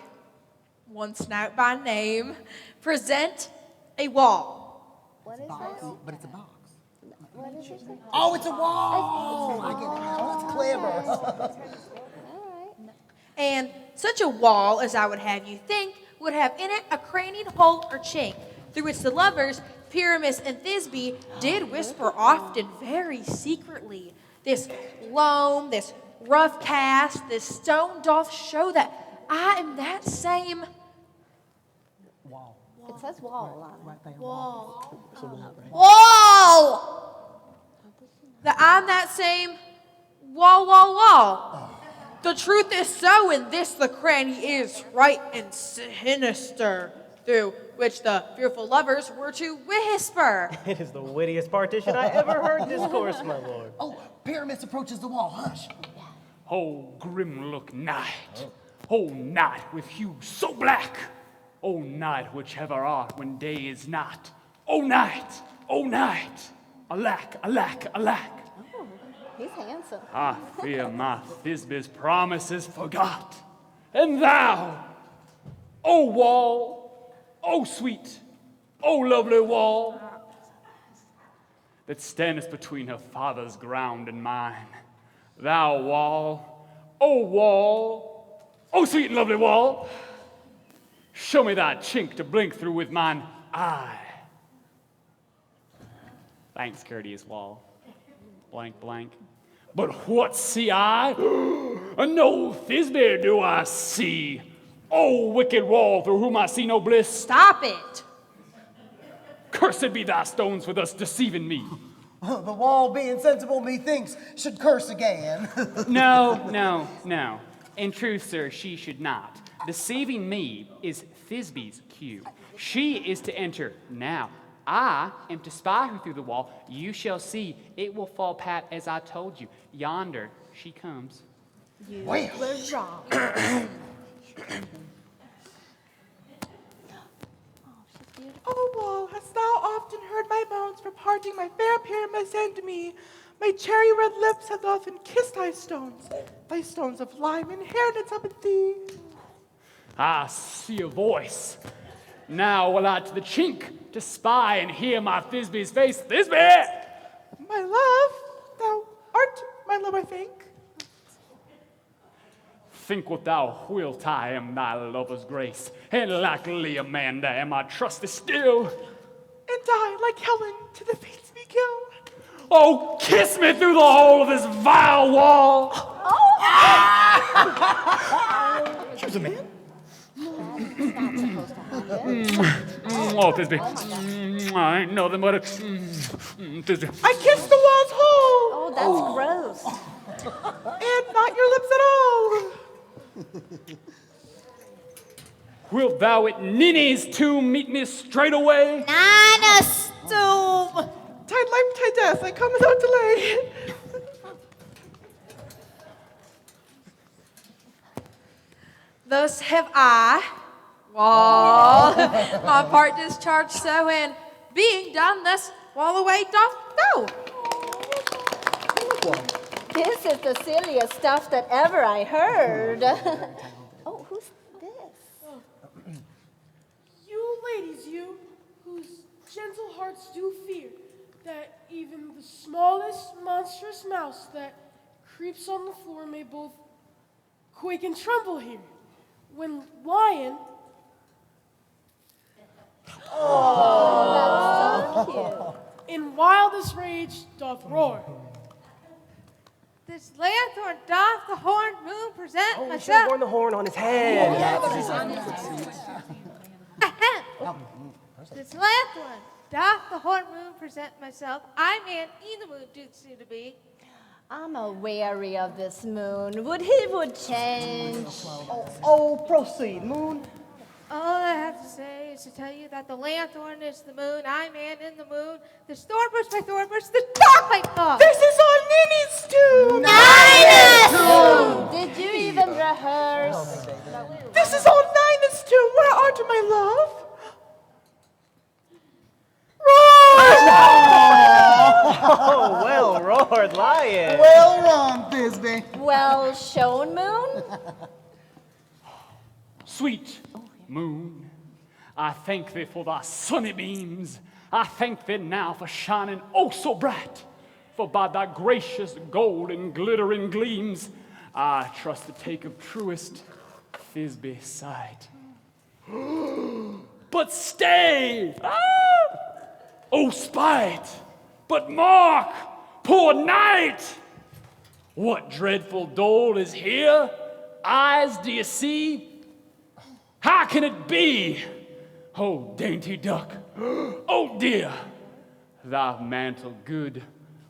Speaker 15: once knight by name, present a wall.
Speaker 2: What is that?
Speaker 12: But it's a box.
Speaker 2: What is it?
Speaker 12: Oh, it's a wall. I get it. Oh, it's clever.
Speaker 15: And such a wall, as I would have you think, would have in it a crannied hole or chink, through which the lovers, Pyramus and Thisbe, did whisper often very secretly. This loam, this rough cast, this stone doth show that I am that same
Speaker 12: Wall.
Speaker 2: It says wall on it.
Speaker 12: Right there.
Speaker 9: Wall.
Speaker 15: wall. That I'm that same wall. The truth is so, and this the cranny is right and sinister, through which the fearful lovers were to whisper.
Speaker 5: It is the wittiest partition I ever heard discourse, my lord.
Speaker 12: Oh, Pyramus approaches the wall. Hush.
Speaker 8: Oh, grim look night. Oh, night with hue so black. Oh, night whichever art when day is not. Oh, night. Oh, night. Alack, alack, alack.
Speaker 2: Oh, he's handsome.
Speaker 8: I fear my Thisbe's promises forgot. And thou, O wall, O sweet, O lovely wall, that standest between her father's ground and mine. Thou wall, O sweet and lovely wall, show me thy chink to blink through with mine eye. Thanks, courteous wall. Blank, blank. But what see I? No Thisbe do I see, O wicked wall through whom I see no bliss.
Speaker 15: Stop it.
Speaker 8: Cursed be thy stones for thus deceiving me.
Speaker 12: The wall, being sensible, methinks, should curse again.
Speaker 8: No. In truth, sir, she should not. Deceiving me is Thisbe's cue. She is to enter now. I am to spy her through the wall. You shall see. It will fall pat as I told you. Yonder she comes.
Speaker 2: You
Speaker 12: Well.
Speaker 2: were wrong.
Speaker 16: O wall, hast thou often heard my moans for parting my fair Pyramus and me? My cherry red lips have often kissed thy stones of lime inheritance up at thee.
Speaker 8: I see a voice. Now will I to the chink to spy and hear my Thisbe's face. Thisbe!
Speaker 16: My love, thou art my love, I think.
Speaker 8: Think what thou wilt, I am thy lover's grace, and likely Amanda am I trusty still.
Speaker 16: And I, like Helen, to the fates me kill.
Speaker 8: Oh, kiss me through the hole of this vile wall!
Speaker 6: Choose a man.
Speaker 8: Oh, Thisbe. I ain't nothing but a Thisbe.
Speaker 16: I kissed the wall's hole.
Speaker 2: Oh, that's gross.
Speaker 16: And not your lips at all.
Speaker 8: Wilt thou at Ninny's tomb meet me straight away?
Speaker 9: Nana's tomb.
Speaker 16: Tide life, tide death, I come without delay.
Speaker 15: Thus have I, wall, my part discharged so, and being done thus, wall away doth go.
Speaker 2: This is the silliest stuff that ever I heard. Oh, who's this?
Speaker 11: You ladies, you, whose gentle hearts do fear that even the smallest monstrous mouse that creeps on the floor may both quake and tremble here. When lion...
Speaker 2: Oh, that's so cute.
Speaker 11: In wildest rage doth roar.
Speaker 15: This lanthorn doth the horned moon present
Speaker 5: Oh, he should have
Speaker 15: myself.
Speaker 5: worn the horn on his head.
Speaker 15: This lanthorn doth the horned moon present myself. I man in the moon do seem to be.
Speaker 2: I'm a weary of this moon. Would he would change.
Speaker 6: Oh, proceed, moon.
Speaker 15: All I have to say is to tell you that the lanthorn is the moon. I man in the moon. The thornbush by thornbush, the dog by dog.
Speaker 16: This is on Ninny's tomb.
Speaker 2: Did you even rehearse?
Speaker 16: This is on Nina's tomb. Where art my love?
Speaker 5: Oh, well roared, lion.
Speaker 12: Well wrong, Thisbe.
Speaker 2: Well shown, moon?
Speaker 8: Sweet moon, I thank thee for thy sunny beams. I thank thee now for shining oh so bright. For by thy gracious golden glittering gleams, I trust to take of truest Thisbe sight. But stay! Oh spite! But mark, poor knight! What dreadful dole is here? Eyes, do you see? How can it be? Oh, dainty duck, oh dear, thy mantle good,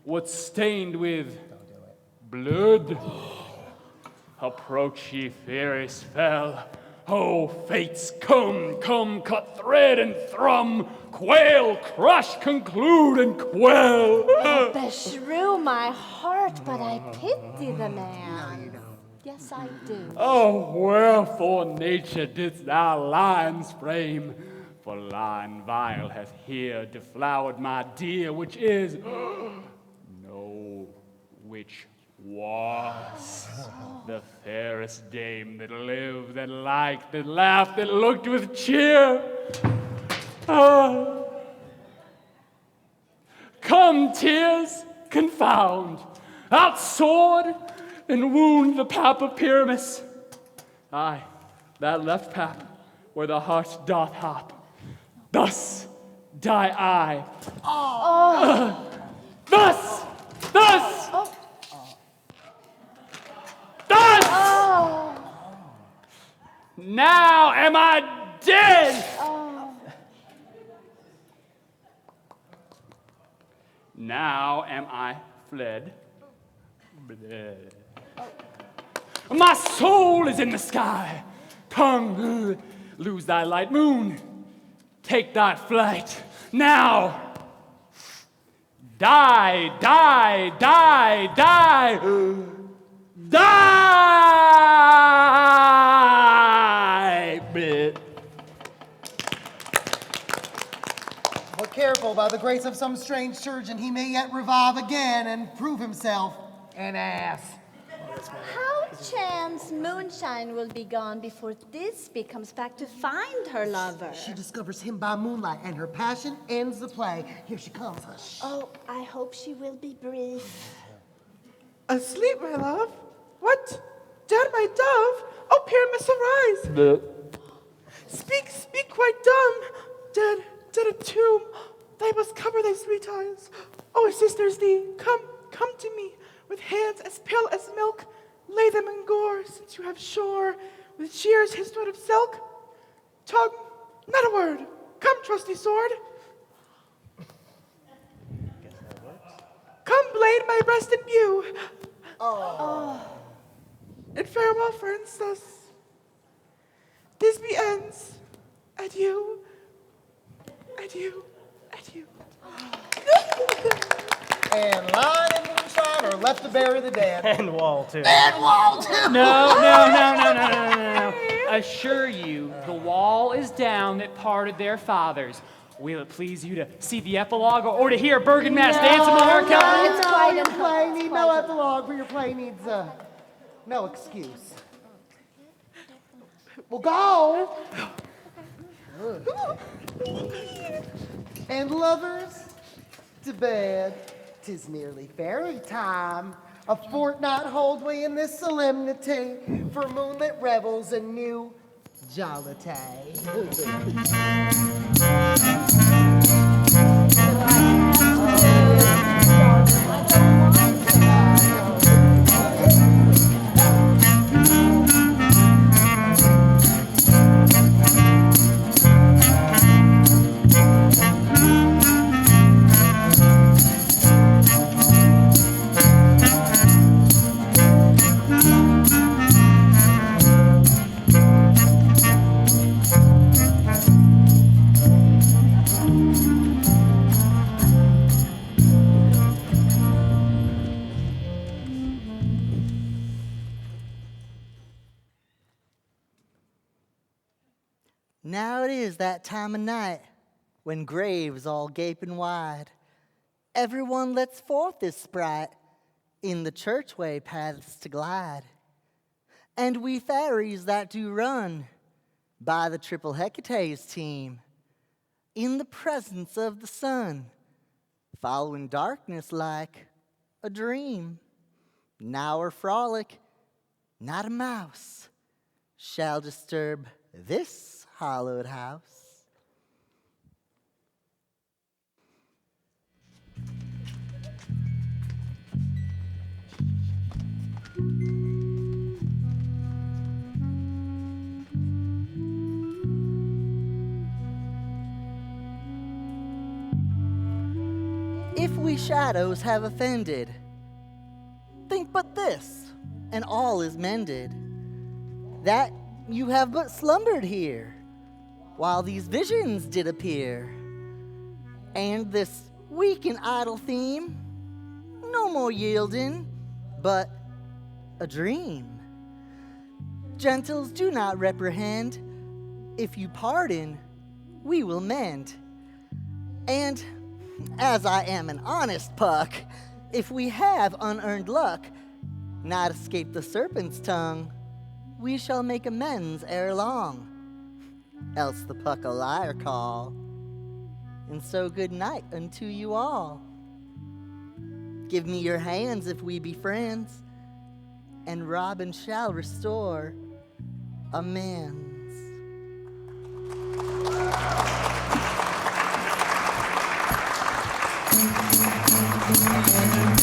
Speaker 8: what's stained with blood? Approach ye, fairest fell. Oh, fates, come, cut thread and thrum, quail, crush, conclude, and quell.
Speaker 2: Beshrew my heart, but I pity the man. Yes, I do.
Speaker 8: Oh, wherefore nature didst thou lion's frame? For lion vile hath here deflowered my dear, which is, no, which was the fairest dame that lived, that liked, that laughed, that looked with cheer. Come, tears, confound, out sword, and wound the pap of Pyramus. Aye, that left pap, where the heart doth hop. Thus die I. Thus! Now! Now am I dead. Now am I fled. Bled. My soul is in the sky. Tongue, lose thy light. Moon, take thy flight. Now. Die, die, die, die. Die. Bled.
Speaker 12: But careful, by the grace of some strange surgeon, he may yet revive again and prove himself an ass.
Speaker 2: How chance moonshine will be gone before Thisbe comes back to find her lover?
Speaker 12: She discovers him by moonlight, and her passion ends the play. Here she comes, hush.
Speaker 2: Oh, I hope she will be brief.
Speaker 16: Asleep, my love? What? Dead, my dove? Oh, Pyramus, arise! Speak, speak, quite dumb. Dead a tomb. They must cover thy sweet eyes. Oh, sisters, thee, come to me, with hands as pale as milk. Lay them in gore, since you have shore, with shears his thread of silk. Tongue, not a word. Come, trusty sword. Come, blade my breast and view. And farewell, friends, thus. Thisbe ends. Adieu. Adieu. Adieu.
Speaker 12: And line and moonshine are left to bury the dead.
Speaker 5: And wall, too.
Speaker 12: And wall, too!
Speaker 8: No. Assure you, the wall is down that parted their fathers. Will it please you to see the epilogue or to hear Bergenmass dance among our company?
Speaker 2: It's quite
Speaker 12: your
Speaker 2: an-
Speaker 12: play needs
Speaker 2: quite
Speaker 12: no
Speaker 2: an-
Speaker 12: epilogue, for your play needs no excuse. Well, go! And lovers, to bed. 'Tis nearly fairy time. A fortnight hold we in this solemnity for moonlit revels and new jollity.
Speaker 14: Now it is that time of night when graves all gaping wide. Everyone lets forth his sprite in the churchway paths to glide. And we fairies that do run by the triple Hecate's team in the presence of the sun, following darkness like a dream. Now our frolic, not a mouse, shall disturb this hallowed house. If we shadows have offended, think but this, and all is mended, that you have but slumbered here, while these visions did appear. And this weak and idle theme, no more yielding, but a dream. Gentles, do not reprehend. If you pardon, we will mend. And as I am an honest puck, if we have unearned luck, not escape the serpent's tongue, we shall make amends ere long. Else the puck a liar call. And so good night unto you all. Give me your hands if we be friends, and Robin shall restore amends.
Speaker 13: Thank you.